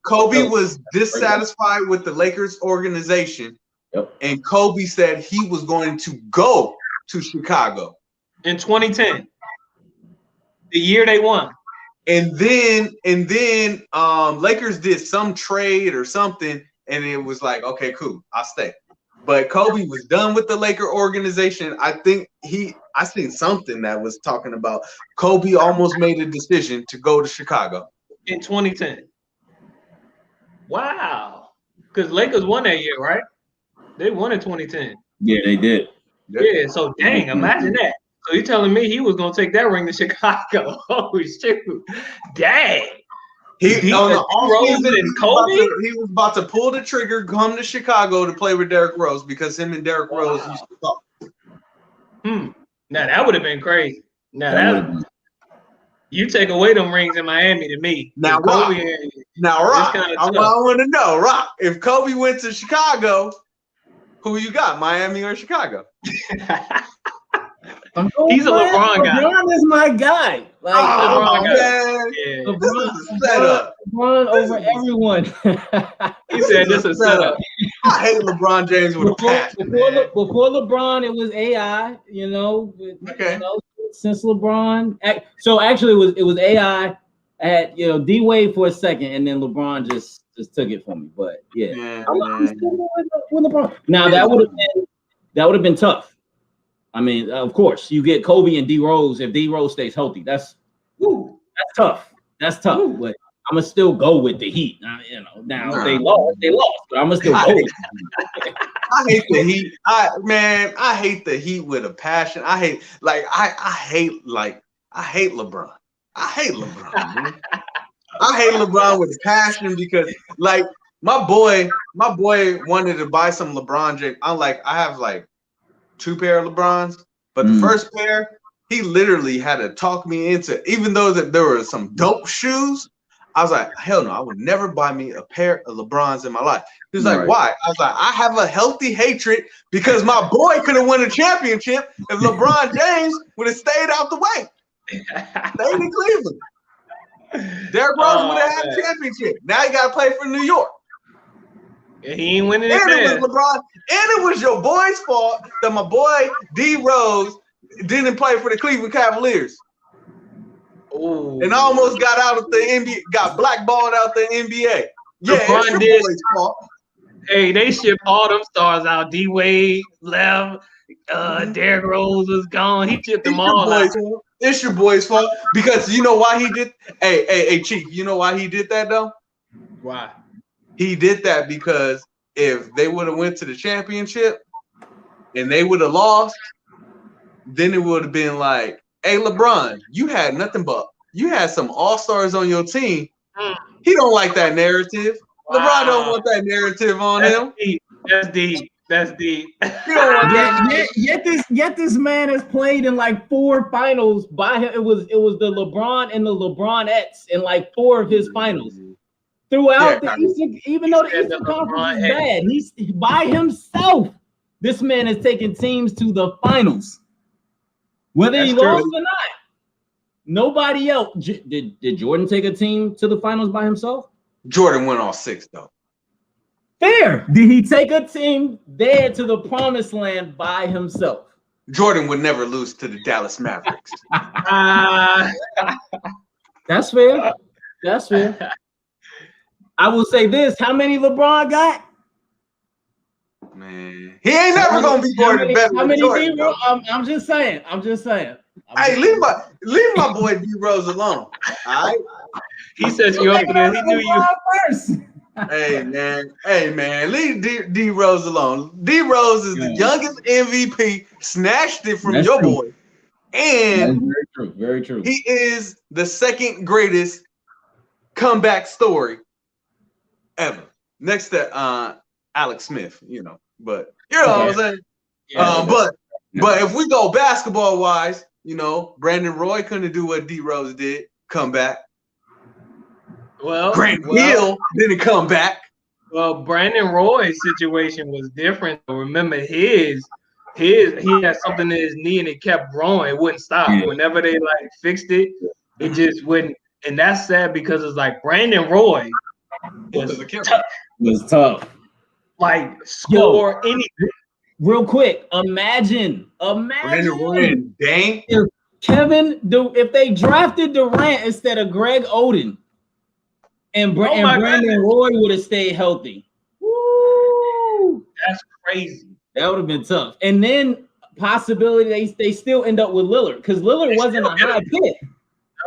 C: Kobe was dissatisfied with the Lakers organization
A: Yep.
C: And Kobe said he was going to go to Chicago
B: in 2010, the year they won.
C: And then Lakers did some trade or something, and it was like, okay, cool, I'll stay. But Kobe was done with the Laker organization. I think I seen something that was talking about Kobe almost made a decision to go to Chicago
B: in 2010. Wow, because Lakers won that year, right? They won in 2010.
A: Yeah, they did.
B: Yeah, so dang, imagine that. So you telling me he was gonna take that ring to Chicago? Oh shoot, dang.
C: He was about to pull the trigger, come to Chicago to play with Derrick Rose because him and Derrick Rose used to talk.
B: Now that would have been crazy. You take away them rings in Miami to me.
C: Now, Rock. I want to know, Rock. If Kobe went to Chicago, who you got, Miami or Chicago?
B: He's a LeBron guy.
A: LeBron is my guy.
C: Like, LeBron man.
B: Yeah.
A: LeBron over everyone.
B: He said this is a setup.
C: I hate LeBron James with a passion.
A: Before LeBron, it was AI. You know.
C: Okay.
A: You know, since LeBron, so actually it was AI. At D Wade for a second, and then LeBron just took it from me. But yeah, I'm still with LeBron. Now that would have been tough. I mean, of course, you get Kobe and D Rose. If D Rose stays healthy, that's tough. That's tough. Ooh. But I'm gonna still go with the Heat. Now if they lost, but I'm gonna still go with the Heat.
C: I hate the Heat. I hate the Heat with a passion. I hate LeBron. I hate LeBron. Man. I hate LeBron with passion because like my boy wanted to buy some LeBron James. I have like 2 pair of LeBrons, but the first pair, he literally had to talk me into, even though that there were some dope shoes, I was like, hell no, I would never buy me a pair of LeBrons in my life. He was like, why? I was like, I have a healthy hatred because my boy could have won a championship if LeBron James would have stayed out the way. Stayed in Cleveland. Derrick Rose would have had a championship. Now he got to play for New York.
B: He ain't winning
C: it. And it was LeBron. And it was your boy's fault that my boy D Rose didn't play for the Cleveland Cavaliers.
B: Ooh.
C: And almost got out of the NBA, got blackballed out the NBA. Yeah,
B: LeBron
C: it's your boy's fault.
B: Hey, they shipped all them stars out. D Wade left. Derrick Rose was gone. He shipped them all out.
C: It's your boy's fault because you know why he did. Hey, Chief. You know why he did that though?
B: Why?
C: He did that because if they would have went to the championship and they would have lost, then it would have been like, hey, LeBron, you had some all-stars on your team. He don't like that narrative. Wow. LeBron don't want that narrative on him.
B: That's deep.
A: Yet this man has played in like 4 finals by him. It was the LeBron and the LeBronettes in like 4 of his finals. Throughout the Eastern, even though the Eastern Conference is bad, he's by himself. This man is taking teams to the finals, whether he lost or not. Nobody else. Did Jordan take a team to the finals by himself?
C: Jordan went all 6 though.
A: Fair. Did he take a team there to the promised land by himself?
C: Jordan would never lose to the Dallas Mavericks.
A: That's fair. That's fair. I will say this: how many LeBron got?
C: Man, he ain't never gonna be more than better.
A: How many D-Rose? I'm just saying.
C: Hey, leave my boy D Rose alone. All right.
B: He said you over there. He knew you
A: first.
C: Hey man, leave D Rose alone. D Rose is the youngest MVP. Snatched it from your boy, and
A: very true.
C: He is the 2nd greatest comeback story ever, next to Alex Smith, but you know what I'm saying. But if we go basketball wise, Brandon Roy couldn't do what D Rose did, come back. Grant Hill didn't come back.
B: Well, Brandon Roy's situation was different. Remember he had something in his knee and it kept growing. It wouldn't stop. Yeah. Whenever they fixed it, it just wouldn't. And that's sad because it's like Brandon Roy was tough. like score anything.
A: Real quick, imagine
C: Dang.
A: if if they drafted Durant instead of Greg Oden, and Brandon Roy would have stayed healthy. Woo!
B: That's crazy.
A: That would have been tough. And then possibility they still end up with Lillard because Lillard wasn't a high pick.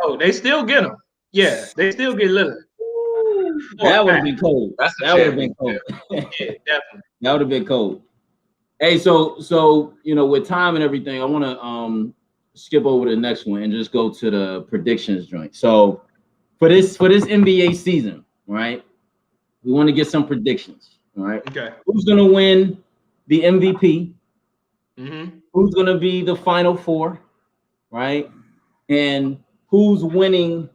B: No, they still get him. Yeah, they still get Lillard.
A: That would have been cold. That would have been cold.
B: Yeah, definitely.
A: That would have been cold. Hey, so with time and everything, I want to skip over the next one and just go to the predictions joint. So for this NBA season, right? We want to get some predictions. All right.
B: Okay.
A: Who's gonna win the MVP?
B: Mm-hmm.
A: Who's gonna be the Final Four? Right? And who's winning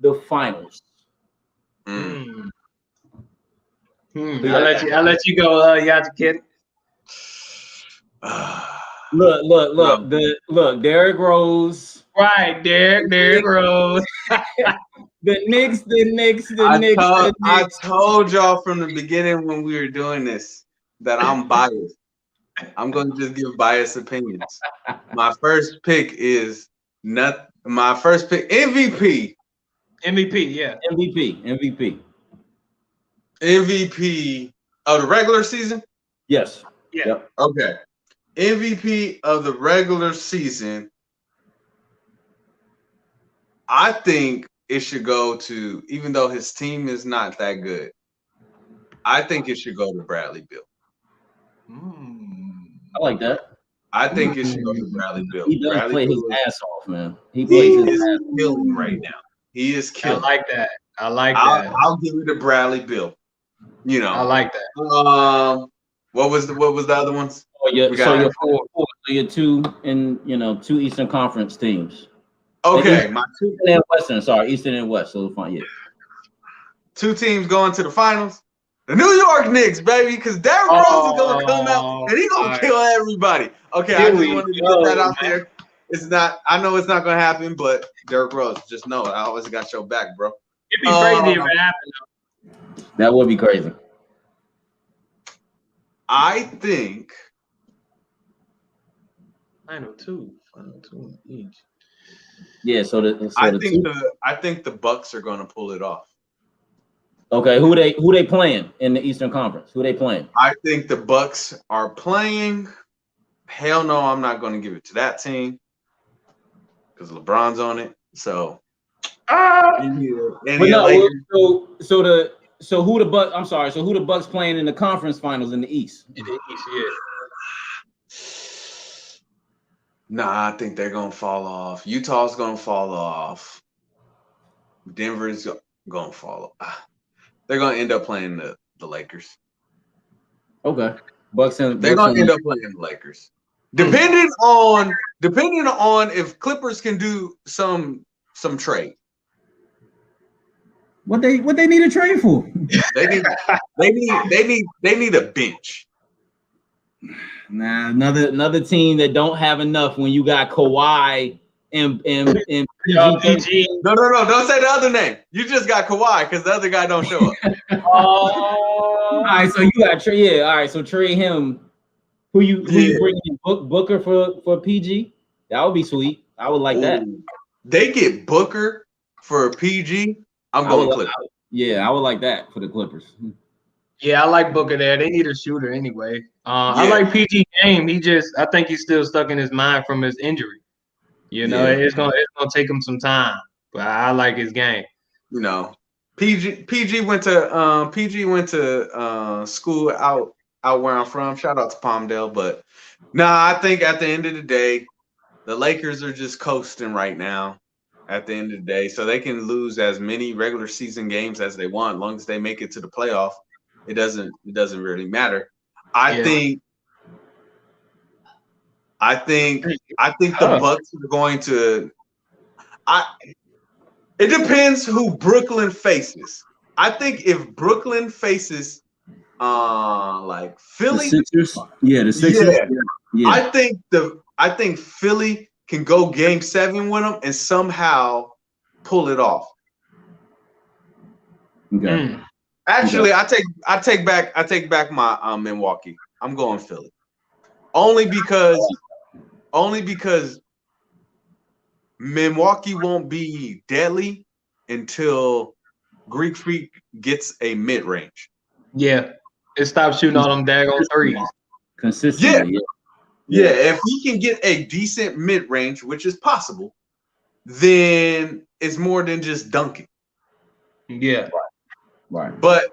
A: the finals?
B: I'll let you go, JaKetted.
A: Look, Derrick Rose.
B: Right, Derrick Rose.
A: The Knicks.
C: I told y'all from the beginning when we were doing this that I'm biased. I'm going to just give biased opinions. My first pick is MVP.
B: MVP, yeah.
C: MVP of the regular season?
A: Yes.
B: Yeah.
A: Yep.
C: Okay. MVP of the regular season. I think it should go to, even though his team is not that good, I think it should go to Bradley Beal.
A: I like that.
C: I think it should go to Bradley Beal.
A: He does
C: Bradley
A: play
C: Beal
A: his ass off, man. He is
C: killing right now. He is killing.
B: I like that.
C: I'll give it to Bradley Beal.
B: I like that.
C: What was the other ones?
A: Your two Eastern Conference teams.
C: Okay,
A: my two and Western. Sorry, Eastern and West. So fine, yeah.
C: Two teams going to the finals. The New York Knicks, baby, because Derrick Rose is gonna come out and he's gonna kill everybody. Okay, I just wanted to get that out there. It's not. I know it's not gonna happen, but Derrick Rose, just know I always got your back, bro.
B: It'd be crazy if it happened.
A: That would be crazy.
C: I think.
B: Final two each.
A: Yeah,
C: I think the Bucks are gonna pull it off.
A: Okay, who they playing in the Eastern Conference? Who they playing?
C: I think the Bucks are playing. Hell no, I'm not going to give it to that team because LeBron's on it. So,
A: who the Bucks? I'm sorry. So who the Bucks playing in the conference finals in the East?
B: In the East, yeah.
C: Nah, I think they're gonna fall off. Utah's gonna fall off. Denver's gonna fall off. They're gonna end up playing the Lakers.
A: Okay, they're
C: gonna end up playing the Lakers. Depending on if Clippers can do some trade.
A: What they need a trade for?
C: They need a bench.
A: Nah, another team that don't have enough when you got Kawhi and PG.
C: No, don't say the other name. You just got Kawhi because the other guy don't show up.
A: All right, so you got Trey. Yeah, all right, so trade him. Who you bring in Booker for PG? That would be sweet. I would like that.
C: They get Booker for PG. I'm going Clippers.
A: Yeah, I would like that for the Clippers.
B: Yeah, I like Booker there. They need a shooter anyway. I like PG game. I think he's still stuck in his mind from his injury. It's gonna take him some time, but I like his game.
C: PG went to school out where I'm from. Shout out to Palmdale, but I think at the end of the day, the Lakers are just coasting right now. At the end of the day, so they can lose as many regular season games as they want, as long as they make it to the playoff. It doesn't really matter. I think the Bucks are going to. It depends who Brooklyn faces. I think if Brooklyn faces like Philly,
A: the Sixers. Yeah, the Sixers. Yeah.
C: I think Philly can go Game 7 with them and somehow pull it off.
A: Okay.
C: Actually, I take back my Milwaukee. I'm going Philly. Only because Milwaukee won't be deadly until Greek Freak gets a mid-range.
B: Yeah. It stops shooting all them daggone threes.
A: Consistently.
C: Yeah. If he can get a decent mid-range, which is possible, then it's more than just dunking.
B: Yeah.
A: Right.
C: But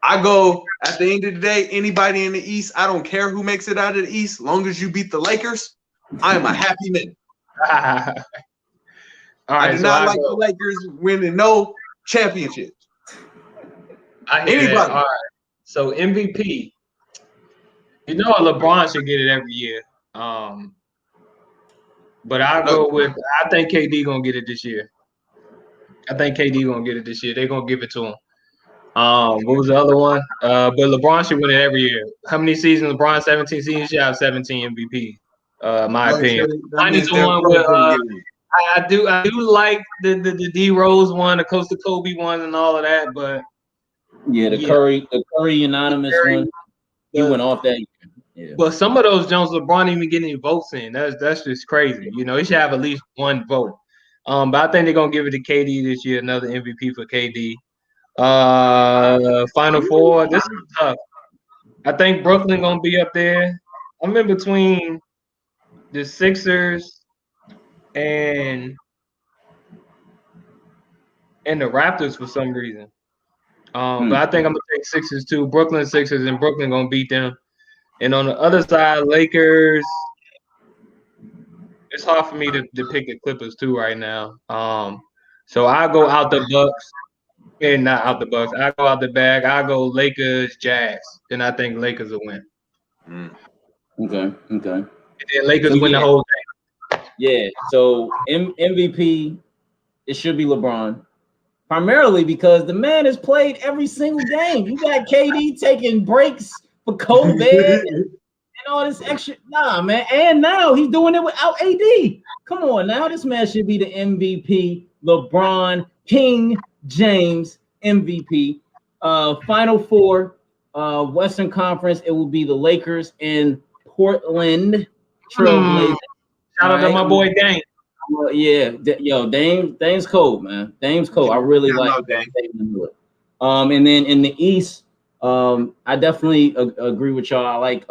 C: I go at the end of the day, anybody in the East, I don't care who makes it out of the East, long as you beat the Lakers, I am a happy man.
B: All right,
C: I do not like the Lakers winning no championships.
B: I hear that. All right. So MVP. You know LeBron should get it every year. But I think KD gonna get it this year. They're gonna give it to him. What was the other one? But LeBron should win it every year. How many seasons? LeBron 17 seasons. Should have 17 MVP. My opinion. Mine is the one with. I do like the D Rose one, the Costa Kobe one, and all of that. But
A: the Curry unanimous one. He went off that. Yeah.
B: But some of those Jones, LeBron even getting any votes in. That's just crazy. You know, he should have at least one vote. But I think they're gonna give it to KD this year. Another MVP for KD. Final Four. This is tough. I think Brooklyn gonna be up there. I'm in between the Sixers and the Raptors for some reason. But I think I'm gonna take Sixers too. Brooklyn Sixers, and Brooklyn gonna beat them. And on the other side, Lakers. It's hard for me to pick the Clippers too right now. So I go out the Bucks. And not out the Bucks. I go out the bag. I go Lakers, Jazz. Then I think Lakers will win.
A: Okay.
B: And then Lakers win the whole thing.
A: Yeah. So MVP, it should be LeBron. Primarily because the man has played every single game. You got KD taking breaks for COVID and all this extra. Nah, man. And now he's doing it without AD. Come on now. This man should be the MVP. LeBron, King James, MVP. Final Four, Western Conference, it will be the Lakers and Portland Trailblazers.
B: Shout out to my boy Dame.
A: Dame's cold, man. Dame's cold. I really like Dame. And then in the East, I definitely agree with y'all. I like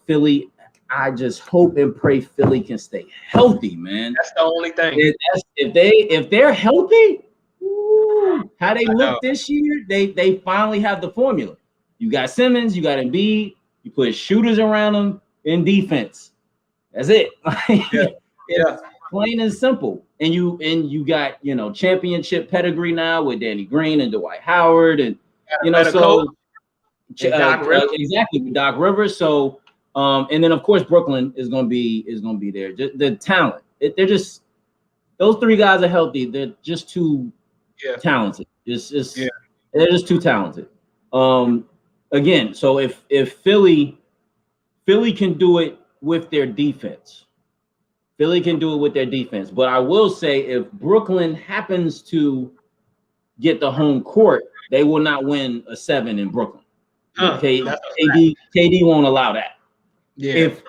A: Philly. I just hope and pray Philly can stay healthy, man.
B: That's the only thing.
A: If they're healthy, how they look this year, they finally have the formula. You got Simmons, you got Embiid, you put shooters around them in defense. That's it. It's plain and simple. And you got championship pedigree now with Danny Green and Dwight Howard and exactly with Doc Rivers. So and then of course Brooklyn is gonna be there. Just the talent. They're just those three guys are healthy. They're just too talented. They're just too talented. Again, so if Philly can do it with their defense, but I will say if Brooklyn happens to get the home court, they will not win a 7 in Brooklyn. KD won't allow that. Yeah. If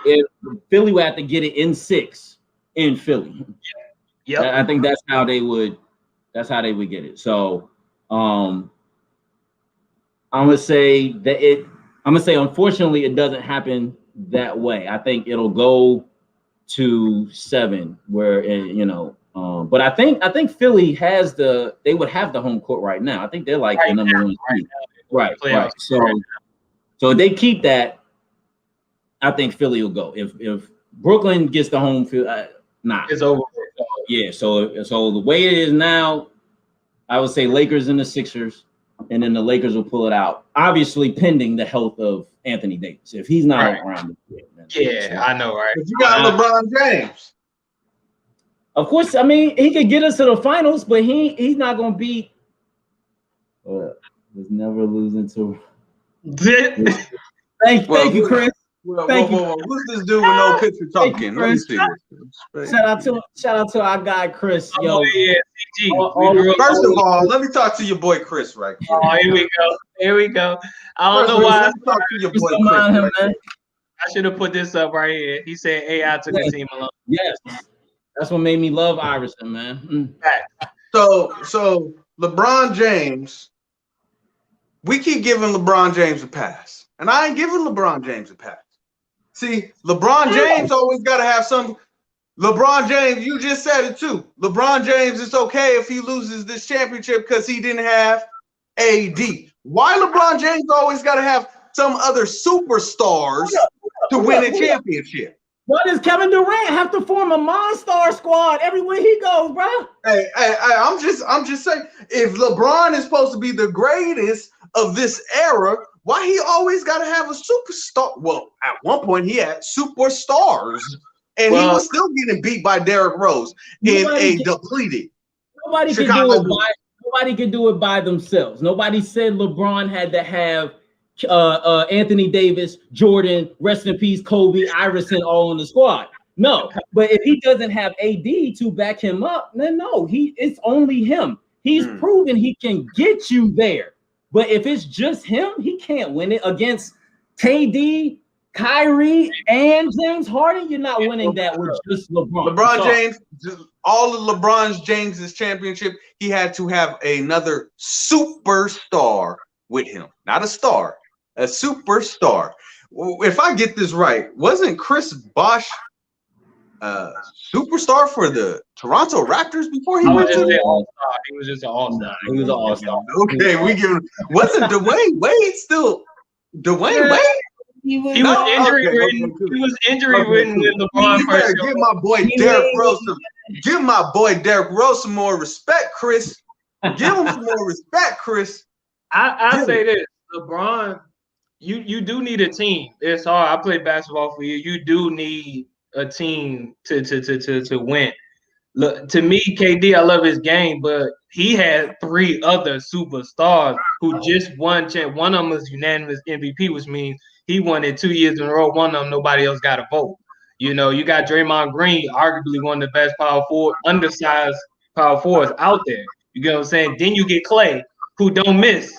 A: Philly would have to get it in 6 in Philly, I think that's how they would get it. So I'm gonna say unfortunately it doesn't happen that way. I think it'll go to 7 where but I think Philly they would have the home court right now. I think they're like the number 1 team. Right. So if they keep that, I think Philly will go. If Brooklyn gets the home field,
B: it's over.
A: Yeah, so the way it is now, I would say Lakers and the Sixers, and then the Lakers will pull it out. Obviously, pending the health of Anthony Davis. If he's not around,
B: I know, right?
C: But you got LeBron James.
A: Of course, I mean he could get us to the finals, but he's not gonna beat. Was never losing to. Thank you, Chris.
C: Whoa. Who's this dude with no picture talking? Let me see this.
A: Shout out to our guy Chris. Yo,
C: first of all, let me talk to your boy Chris right quick.
B: Oh, here we go. I don't know why.
C: Let me talk to your boy Chris.
B: Man. I should have put this up right here. He said AI took the team alone.
A: Yes, that's what made me love Iverson, man.
C: So LeBron James, we keep giving LeBron James a pass, and I ain't giving LeBron James a pass. See, LeBron James always got to have some. LeBron James, you just said it too. LeBron James, it's okay if he loses this championship because he didn't have AD. Why LeBron James always got to have some other superstars to win a championship?
A: Why does Kevin Durant have to form a Monster squad everywhere he goes, bro?
C: Hey, I'm just saying, if LeBron is supposed to be the greatest of this era, why he always got to have a superstar? Well, at one point he had superstars, and he was still getting beat by Derrick Rose in a depleted.
A: Nobody could do it by themselves. Nobody said LeBron had to have Anthony Davis, Jordan, rest in peace, Kobe, Iverson, all in the squad. No, but if he doesn't have AD to back him up, then no, it's only him. He's proven he can get you there. But if it's just him, he can't win it against KD, Kyrie, and James Harden. You're not winning that with just LeBron.
C: James, all of LeBron James's championship, he had to have another superstar with him, not a star. A superstar. If I get this right, wasn't Chris Bosh superstar for the Toronto Raptors before he went to the
B: All-Star? He was just an All-Star.
A: He was an All-Star.
C: Okay, we give him. Wasn't Dwayne Wade still? Dwayne Wade?
B: He was injury ridden. He was injury ridden when LeBron first.
C: Give my boy Derrick Rose give my boy Derrick Rose some more respect, Chris. Give him some more respect, Chris.
B: I say this, LeBron. You do need a team. It's hard. I play basketball for you. You do need a team to win. Look, to me, KD, I love his game, but he had 3 other superstars who just won. One of them was unanimous MVP, which means he won it 2 years in a row. One of them, nobody else got a vote. You know, you got Draymond Green, arguably one of the best undersized power forwards out there. You get what I'm saying? Then you get Clay, who don't miss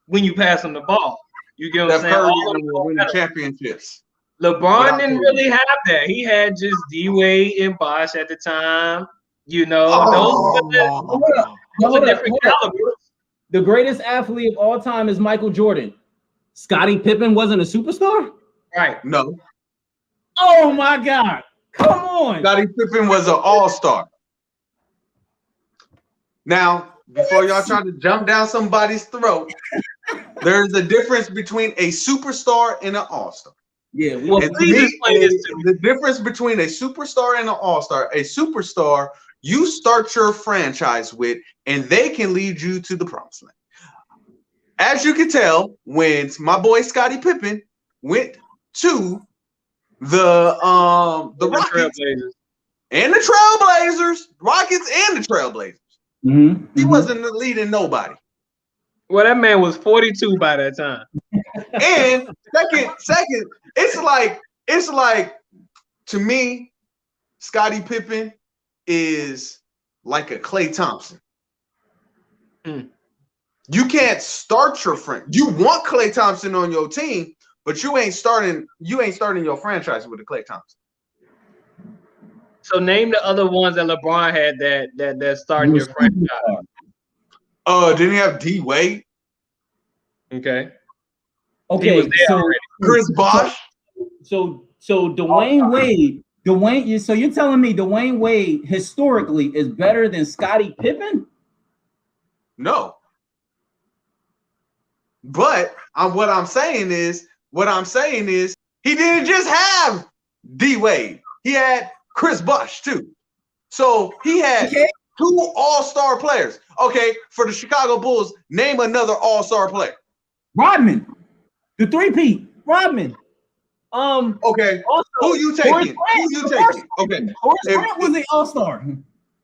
B: when you pass him the ball. You get what I'm saying? All of them
C: win the championships.
B: LeBron didn't really have that. He had just D-Wade and Bosh at the time. You know, those are different calibers.
A: The greatest athlete of all time is Michael Jordan. Scottie Pippen wasn't a superstar?
B: Right.
C: No.
A: Oh my God. Come on.
C: Scottie Pippen was an all-star. Now, before y'all try to jump down somebody's throat, there's a difference between a superstar and an all-star.
A: Yeah, well,
C: the difference between a superstar and an all-star. A superstar, you start your franchise with, and they can lead you to the promised land. As you can tell, when my boy Scottie Pippen went to the Rockets and the Trailblazers, Rockets and the Trailblazers, he wasn't leading nobody.
B: Well, that man was 42 by that time.
C: And second, it's like to me, Scottie Pippen is like a Klay Thompson. You can't start your friend. You want Klay Thompson on your team, but you ain't starting your franchise with a Klay Thompson.
B: So name the other ones that LeBron had that starting your franchise.
C: Didn't he have D-Wade?
B: Okay.
A: So
C: Chris Bosh.
A: So Dwayne Wade. So you're telling me Dwayne Wade historically is better than Scottie Pippen?
C: No. But what I'm saying is he didn't just have D-Wade. He had Chris Bosh too. So he had 2 all-star players. Okay, for the Chicago Bulls, name another all-star player.
A: Rodman, the 3-peat, Rodman.
C: Okay.
A: Also,
C: who you taking? Okay.
A: Horace Grant was an all-star.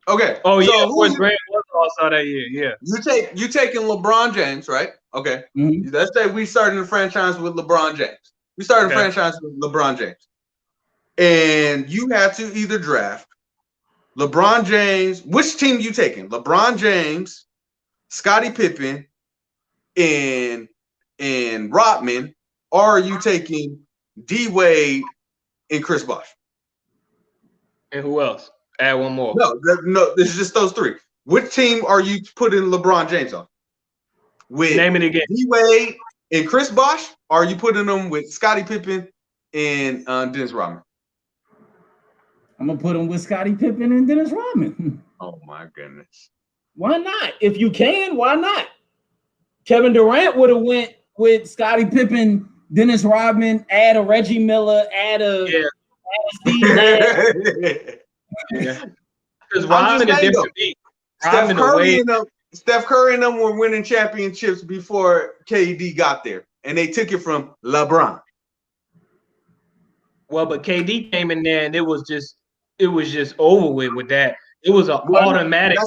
C: Okay.
B: Oh yeah, Horace Grant was all-star that year. Yeah.
C: You taking LeBron James, right? Okay. Let's say we starting the franchise with LeBron James. We started a franchise with LeBron James. And you had to either draft LeBron James. Which team you taking? LeBron James, Scottie Pippen, and Rodman, or are you taking D Wade and Chris Bosh?
B: And who else? Add one more.
C: No, this is just those three. Which team are you putting LeBron James on? With
B: name it again.
C: D Wade and Chris Bosh, or are you putting them with Scottie Pippen and Dennis Rodman?
A: I'm gonna put him with Scottie Pippen and Dennis Rodman.
C: Oh my goodness!
A: Why not? If you can, why not? Kevin Durant would have went with Scottie Pippen, Dennis Rodman, add a Reggie Miller, add a Steve Nash.
B: Because Rodman is different.
C: Steph Curry and them were winning championships before KD got there, and they took it from LeBron.
B: Well, but KD came in there, and it was just over with that. It was an automatic.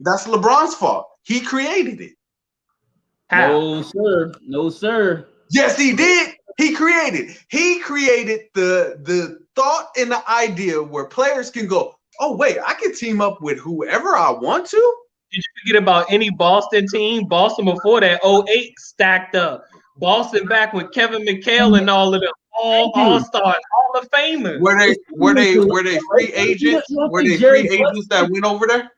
C: That's LeBron's fault. He created it.
B: How?
A: No, sir.
C: Yes, he did. He created the thought and the idea where players can go, oh, wait, I can team up with whoever I want to.
B: Did you forget about any Boston team? Boston before that, 08 stacked up. Boston back with Kevin McHale and all of them, all-stars, Hall of Famers.
C: Were they free agents? Were they free agents that went over there?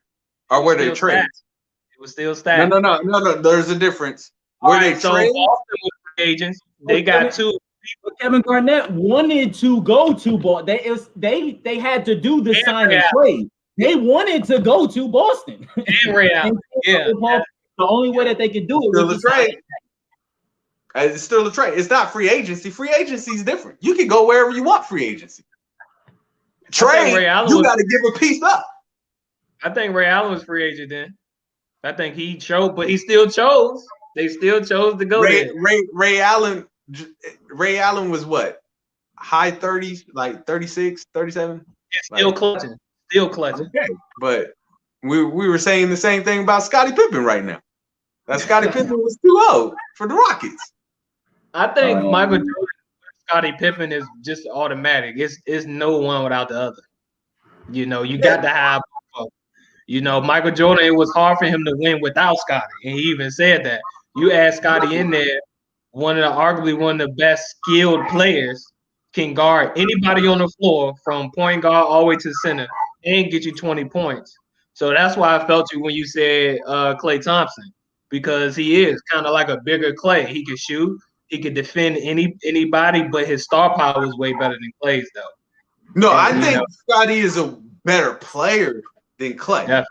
C: Or were they trades?
B: It was still stacked.
C: No. There's a difference. Were they
B: so
C: trades?
B: Boston was free agents. They got two.
A: Kevin Garnett wanted to go to Boston. They had to do the sign and trade. They wanted to go to Boston. The only way that they could do it was
C: still a trade. It's still a trade. It's not free agency. Free agency is different. You can go wherever you want. Free agency. Trade. You got to give a piece up.
B: I think Ray Allen was free agent then. I think he chose, but he still chose. They still chose to go there.
C: Ray Allen was what? High 30s, like 36, 37?
B: Still clutching.
C: Okay, but we were saying the same thing about Scottie Pippen right now. That Scottie Pippen was too old for the Rockets.
B: I think Michael Jordan, Scottie Pippen is just automatic. It's no one without the other. You know, you got to have both. You know, Michael Jordan, it was hard for him to win without Scottie. And he even said that. You add Scottie in there, arguably one of the best skilled players, can guard anybody on the floor from point guard all the way to center and get you 20 points. So that's why I felt you when you said Klay Thompson, because he is kind of like a bigger Klay. He can shoot, he can defend anybody, but his star power is way better than Klay's though.
C: No, I think Scottie is a better player than Klay. Definitely.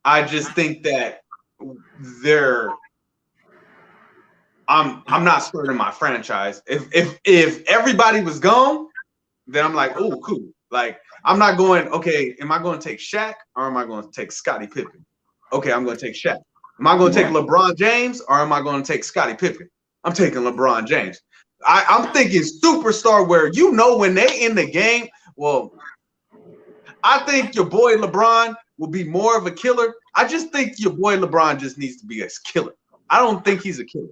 C: I just think that I'm not starting my franchise. If everybody was gone, then I'm like, oh, cool. Like, I'm not going, okay, am I going to take Shaq or am I going to take Scottie Pippen? Okay, I'm going to take Shaq. Am I going to take LeBron James or am I going to take Scottie Pippen? I'm taking LeBron James. I'm thinking superstar where you know when they in the game. Well, I think your boy LeBron will be more of a killer. I just think your boy LeBron just needs to be a killer. I don't think he's a killer.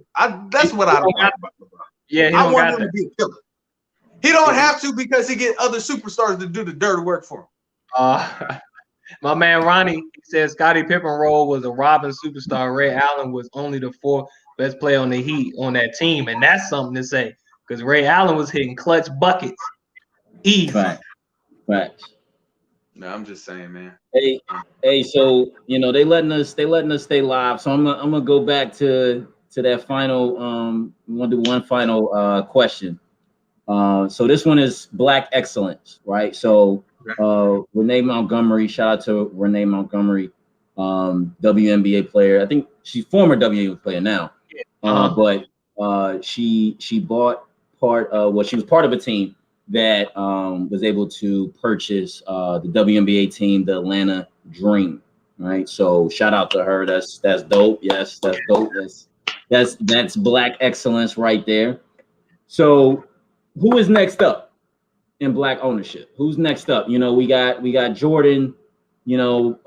C: That's what I don't like about LeBron.
B: Yeah,
C: I want him to be a killer. He don't have to because he get other superstars to do the dirty work for him.
B: My man Ronnie says Scottie Pippen role was a Robin superstar. Ray Allen was only the fourth best player on the Heat on that team, and that's something to say because Ray Allen was hitting clutch buckets. Easy.
A: Facts.
C: No, I'm just saying, man.
A: Hey. So you know they letting us stay live. So I'm gonna go back to that final. We want to do one final question. So this one is Black Excellence, right? So Renee Montgomery, shout out to Renee Montgomery, WNBA player. I think she's former WNBA player now, but she bought she was part of a team that was able to purchase the WNBA team, the Atlanta Dream, right? So shout out to her. That's dope. Yes, that's dope. That's Black Excellence right there. So who is next up in Black ownership? Who's next up? You know, we got Jordan, you know,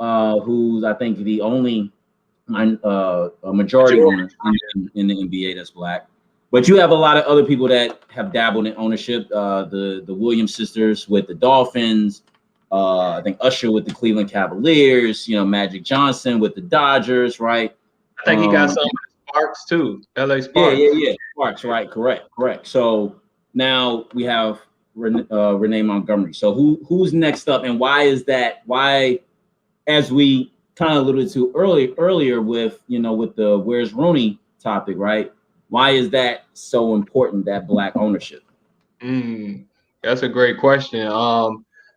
A: who's I think the only majority owner in the NBA that's Black. But you have a lot of other people that have dabbled in ownership. The Williams sisters with the Dolphins. I think Usher with the Cleveland Cavaliers. You know, Magic Johnson with the Dodgers, right?
B: I think he got some Sparks too. LA Sparks.
A: Yeah. Sparks, right? Correct. So now we have Renee Montgomery. So who's next up, and why is that? Why, as we kind of alluded to earlier with the Where's Rooney topic, right? Why is that so important, that Black ownership?
B: That's a great question.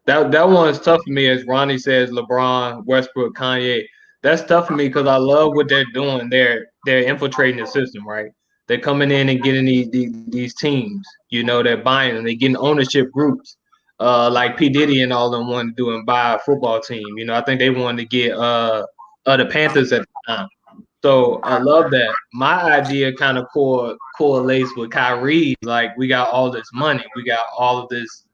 B: That one's tough for me, as Ronnie says, LeBron, Westbrook, Kanye. That's tough for me because I love what they're doing. They're infiltrating the system, right? They're coming in and getting these teams. You know, they're buying them. They're getting ownership groups, like P. Diddy and all them wanted to do and buy a football team. You know, I think they wanted to get the Panthers at the time. So I love that. My idea kind of correlates with Kyrie. Like, we got all this money, we got all of this,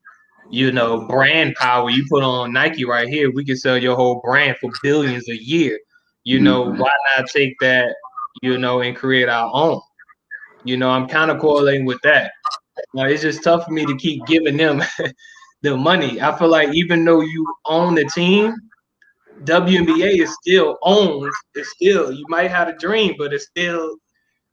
B: brand power. You put on Nike right here, we can sell your whole brand for billions a year. Why not take that, and create our own? I'm kind of correlating with that. Now, it's just tough for me to keep giving them the money. I feel like even though you own the team, WNBA is still owned. It's still, you might have a dream, but it's still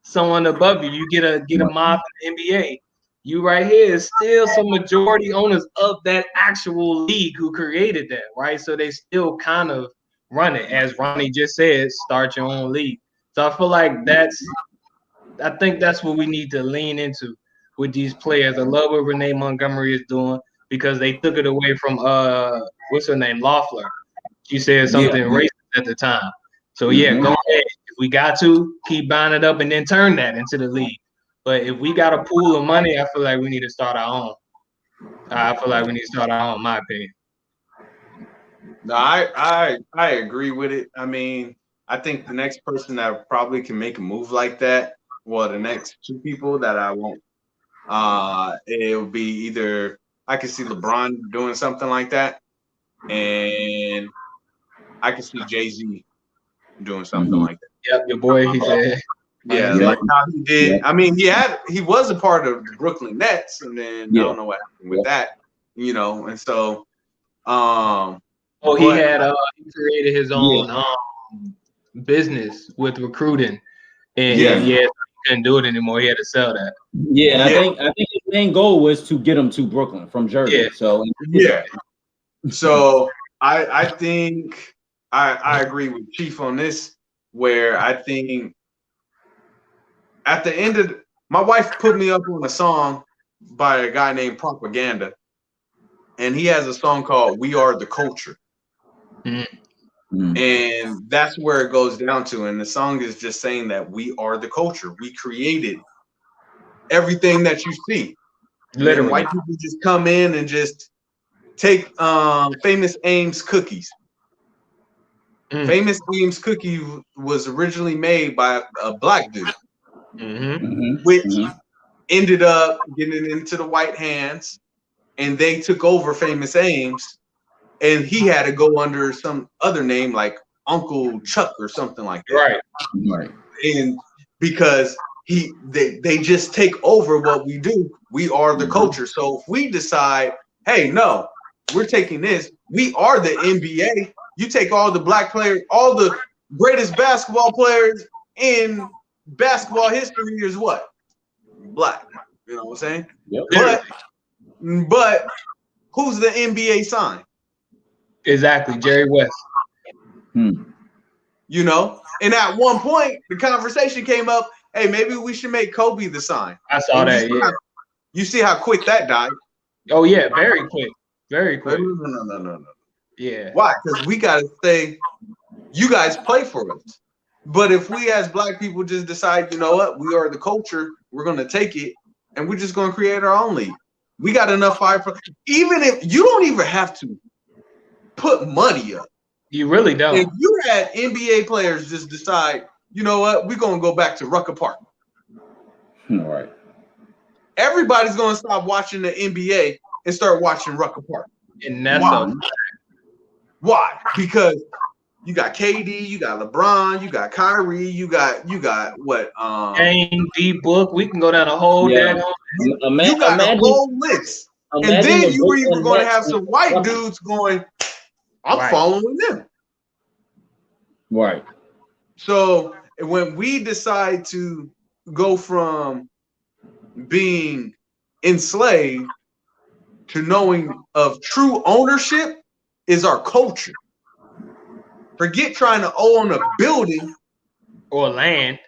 B: someone above you. You get a mob in the NBA. You right here is still some majority owners of that actual league who created that, right? So they still kind of run it. As Ronnie just said, start your own league. So I feel like I think that's what we need to lean into with these players. I love what Renee Montgomery is doing because they took it away from what's her name, Loeffler. She said something racist at the time. So go ahead. If we got to, keep buying it up and then turn that into the league. But if we got a pool of money, I feel like we need to start our own. In my opinion.
C: No, I agree with it. I mean, I think the next person that probably can make a move like that, well, the next two people that I won't, it'll be either I can see LeBron doing something like that, and I can see Jay-Z doing something like that.
B: Yep, your boy, he said.
C: Yeah, like how he did. Yeah. I mean, he was a part of the Brooklyn Nets, and then I don't know what happened with that, and so
B: he created his own business with recruiting, and he couldn't do it anymore. He had to sell that.
A: Yeah, and I think his main goal was to get him to Brooklyn from Jersey. Yeah.
C: So I think I agree with Chief on this, where I think at the end of my wife put me up on a song by a guy named Propaganda, and he has a song called "We Are the Culture." And that's where it goes down to. And the song is just saying that we are the culture. We created everything that you see. Literally. And white people just come in and just take Famous Ames cookies. Famous Ames cookie was originally made by a black dude, which ended up getting into the white hands, and they took over Famous Ames. And he had to go under some other name like Uncle Chuck or something like that. Right. And because they just take over what we do. We are the culture. So if we decide, hey, no, we're taking this. We are the NBA. You take all the black players, all the greatest basketball players in basketball history is what? Black. You know what I'm saying? Yep. But who's the NBA sign?
B: Exactly, Jerry West.
C: And at one point, the conversation came up, hey, maybe we should make Kobe the sign.
B: I saw that,
C: you see how quick that died?
B: Oh, yeah, very quick. Very quick.
C: No.
B: Yeah.
C: Why? Because we got to say, you guys play for us. But if we as black people just decide, you know what, we are the culture, we're going to take it, and we're just going to create our own league. We got enough fire for, even if you don't even have to put money up.
B: You really don't.
C: If you had NBA players just decide, you know what, we're going to go back to Rucker Park.
A: All right.
C: Everybody's going to stop watching the NBA and start watching Rucker Park.
B: And that's
C: Why? Because You got KD, you got LeBron, you got Kyrie, you got what?
B: Game, D-Book. We can go down a whole daggone.
C: You got a whole list, and then you were even going to have some white dudes going. I'm following them.
A: Right.
C: So when we decide to go from being enslaved to knowing of true ownership is our culture. Forget trying to own a building
B: or land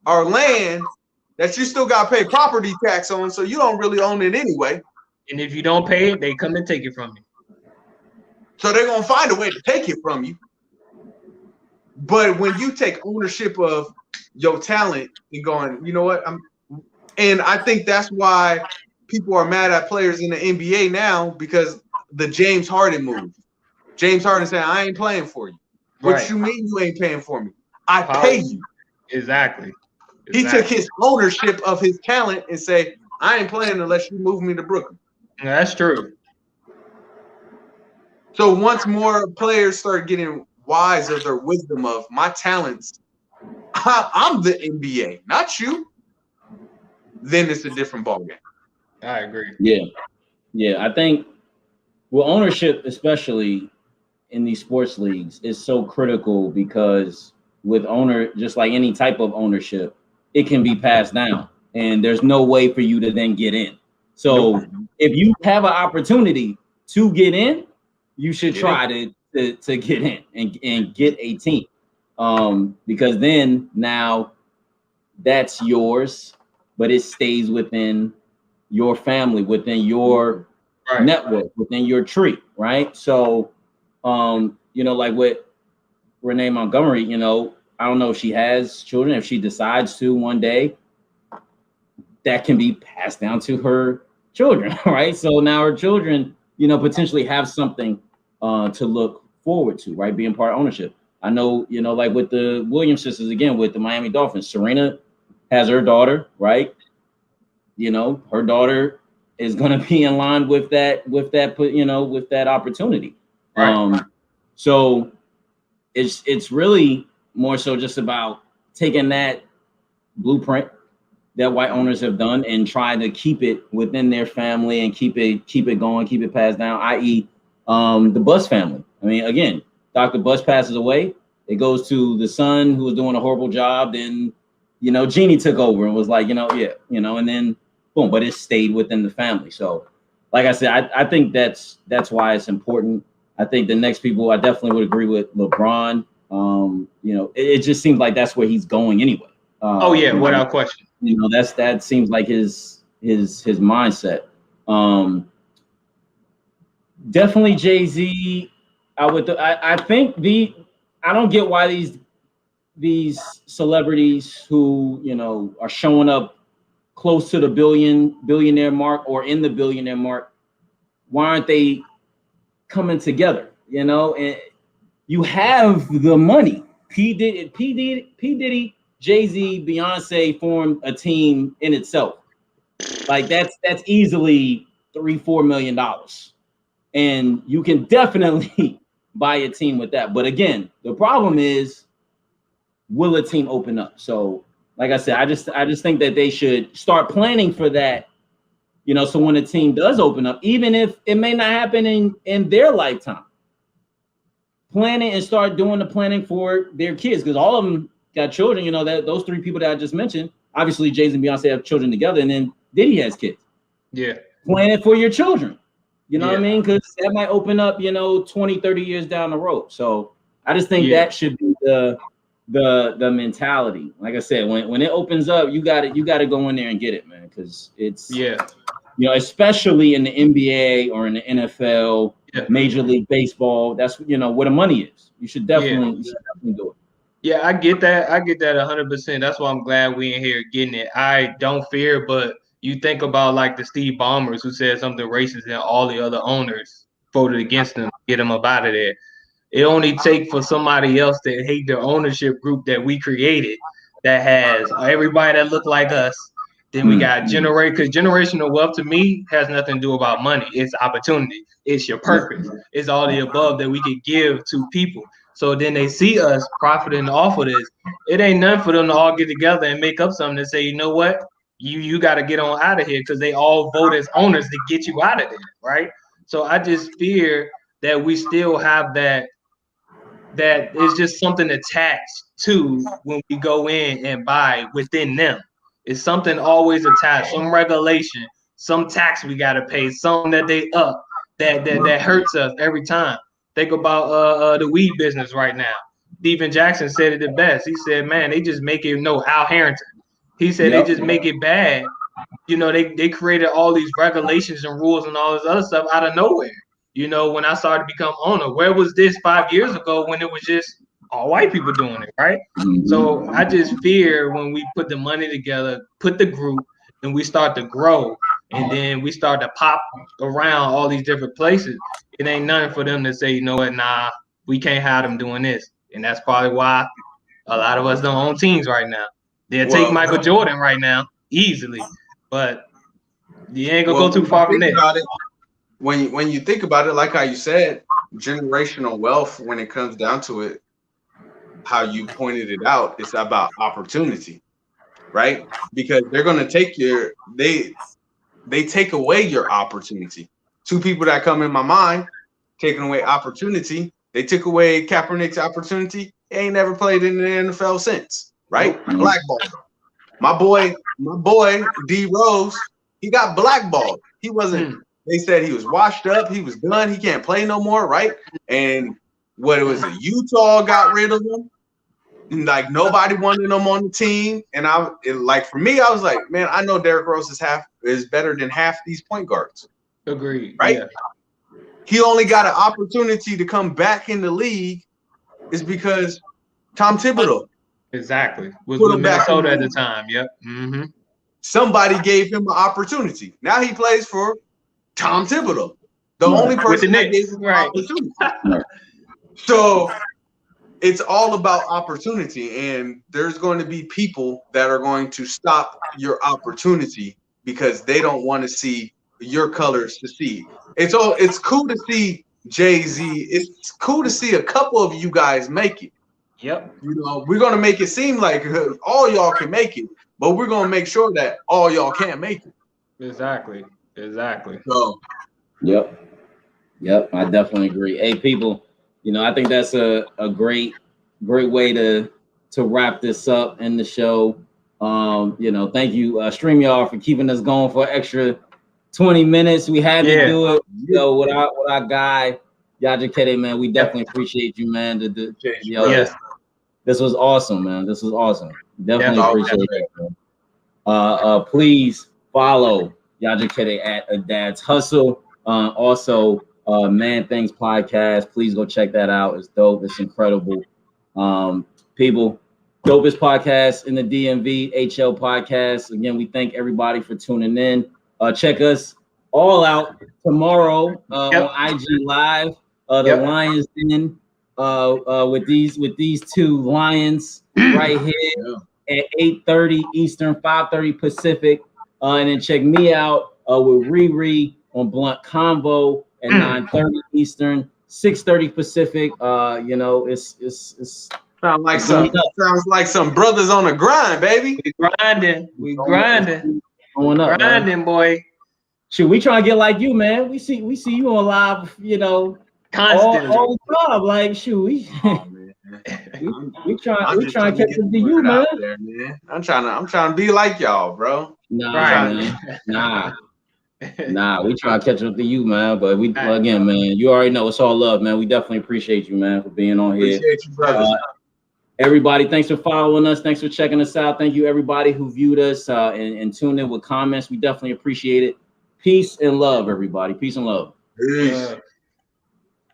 C: that you still got to pay property tax on, so you don't really own it anyway.
B: And if you don't pay it, they come and take it from you.
C: So they're going to find a way to take it from you. But when you take ownership of your talent and going, you know what? And I think that's why people are mad at players in the NBA now, because the James Harden move. James Harden saying, I ain't playing for you. What you mean you ain't paying for me? I pay you.
B: Exactly.
C: He took his ownership of his talent and say, I ain't playing unless you move me to Brooklyn.
B: That's true.
C: So once more players start getting wise of their wisdom of my talents, I'm the NBA, not you, then it's a different ballgame.
B: I agree.
A: Yeah. I think ownership, especially in these sports leagues, is so critical because with just like any type of ownership, it can be passed down and there's no way for you to then get in. So if you have an opportunity to get in, you should try to get in and get a team. Because then now that's yours, but it stays within your family, within your network, within your tree, right? So, like with Renee Montgomery, I don't know if she has children. If she decides to one day, that can be passed down to her children, right? So now her children, potentially have something to look forward to, right? Being part of ownership. I know, like with the Williams sisters, again, with the Miami Dolphins, Serena has her daughter, right? Her daughter is going to be in line with that opportunity. Right. So it's really more so just about taking that blueprint that white owners have done and trying to keep it within their family and keep it going, keep it passed down, i.e. The Buss family. I mean, again, Dr. Buss passes away. It goes to the son who was doing a horrible job. Then, Jeannie took over and was like, and then boom, but it stayed within the family. So like I said, I think that's why it's important. I think the next people, I definitely would agree with LeBron. It just seems like that's where he's going anyway.
B: Without question.
A: That seems like his mindset. Definitely Jay-Z. I think I don't get why these celebrities who are showing up close to the billionaire mark or in the billionaire mark, why aren't they coming together? And you have the money. P. Diddy, Jay-Z, Beyonce formed a team in itself. Like that's easily $3-4 million. And you can definitely buy a team with that. But again, the problem is, will a team open up? So like I said, I just think that they should start planning for that, so when a team does open up, even if it may not happen in their lifetime, planning and start doing the planning for their kids, because all of them got children. That those three people that I just mentioned, obviously Jay-Z and Beyonce have children together, and then Diddy has kids.
B: Yeah.
A: Plan it for your children. What I mean? Because that might open up, 20, 30 years down the road. So I just think that should be the mentality. Like I said, when it opens up, you got to go in there and get it, man. Because it's especially in the NBA or in the NFL, Major League Baseball. That's where the money is. You should definitely do it.
B: Yeah, I get that. 100%. That's why I'm glad we in here getting it. I don't fear, but you think about like the Steve Ballmers who said something racist and all the other owners voted against him, get him up out of there. It only takes for somebody else that hate their ownership group that we created that has everybody that look like us. Then we got because generational wealth to me has nothing to do about money. It's opportunity. It's your purpose. It's all the above that we could give to people. So then they see us profiting off of this. It ain't nothing for them to all get together and make up something and say, you know what, you got to get on out of here, because they all vote as owners to get you out of there, right? So I just fear that we still have that is just something attached to when we go in and buy within them. It's something always attached, some regulation, some tax we got to pay, something that they up that hurts us every time. Think about the weed business right now. Stephen Jackson said it the best. He said, man, they just make it, Al Harrington. He said they just make it bad. They created all these regulations and rules and all this other stuff out of nowhere. When I started to become owner, where was this 5 years ago when it was just all white people doing it, right? Mm-hmm. So I just fear when we put the money together, put the group, and we start to grow, and then we start to pop around all these different places. It ain't nothing for them to say, you know what, nah, we can't have them doing this. And that's probably why a lot of us don't own teams right now. They'll take Michael Jordan right now easily, but you ain't gonna go too far from there.
C: When you think about it, like how you said, generational wealth, when it comes down to it, how you pointed it out, it's about opportunity, right? Because they're going to take they take away your opportunity. Two people that come in my mind, taking away opportunity. They took away Kaepernick's opportunity. He ain't never played in the NFL since, right? Blackballed. My boy, D Rose, he got blackballed. He wasn't. They said he was washed up. He was done. He can't play no more, right? And what it was, Utah got rid of him. Like nobody wanted him on the team. And for me, I was like, man, I know Derrick Rose is better than half these point guards.
B: Agreed.
C: Right?
B: Yeah.
C: He only got an opportunity to come back in the league is because Tom Thibodeau.
B: Exactly. Was with Minnesota at the time. Yep. Mm-hmm.
C: Somebody gave him an opportunity. Now he plays for Tom Thibodeau, the only person that gave him an opportunity. So it's all about opportunity, and there's going to be people that are going to stop your opportunity because they don't want to see your colors succeed. It's cool to see Jay-Z. It's cool to see a couple of you guys make it.
B: Yep.
C: We're going to make it seem like all y'all can make it, but we're going to make sure that all y'all can't make it.
B: Exactly.
C: So,
A: yep, I definitely agree. Hey, people, I think that's a great way to wrap this up in the show. Thank you, StreamYard, for keeping us going for an extra 20 minutes. We had to do it, with our guy, JaKetted, man. We definitely appreciate you, man. This was awesome, man. This was awesome. Definitely appreciate it, man. Please follow JaKetted at A Dad's Hustle. Also, Man Things Podcast. Please go check that out. It's dope. It's incredible. People, dopest podcast in the DMV, HL Podcast. Again, we thank everybody for tuning in. Check us all out tomorrow on IG Live. The Lions Den with these two lions right here at 8:30 Eastern, 5:30 Pacific. And then check me out with Riri on Blunt Convo at 9:30 Eastern, 6:30 Pacific. It's
C: sounds like some brothers on the grind, baby.
B: We grinding.
A: Going up,
B: grinding, boy.
A: Shoot, we trying to get like you, man. We see you on live,
B: constantly
A: all the time. Like, shoot, we trying to catch up to you, man.
C: There, man. I'm trying to be like y'all, bro.
A: Man. Nah, we trying to catch up to you, man. But again, man, you already know it's all love, man. We definitely appreciate you, man, for being on here.
C: Appreciate you, brother.
A: Everybody, thanks for following us. Thanks for checking us out. Thank you, everybody who viewed us and tuned in with comments. We definitely appreciate it. Peace and love, everybody. Peace and love.
C: Peace.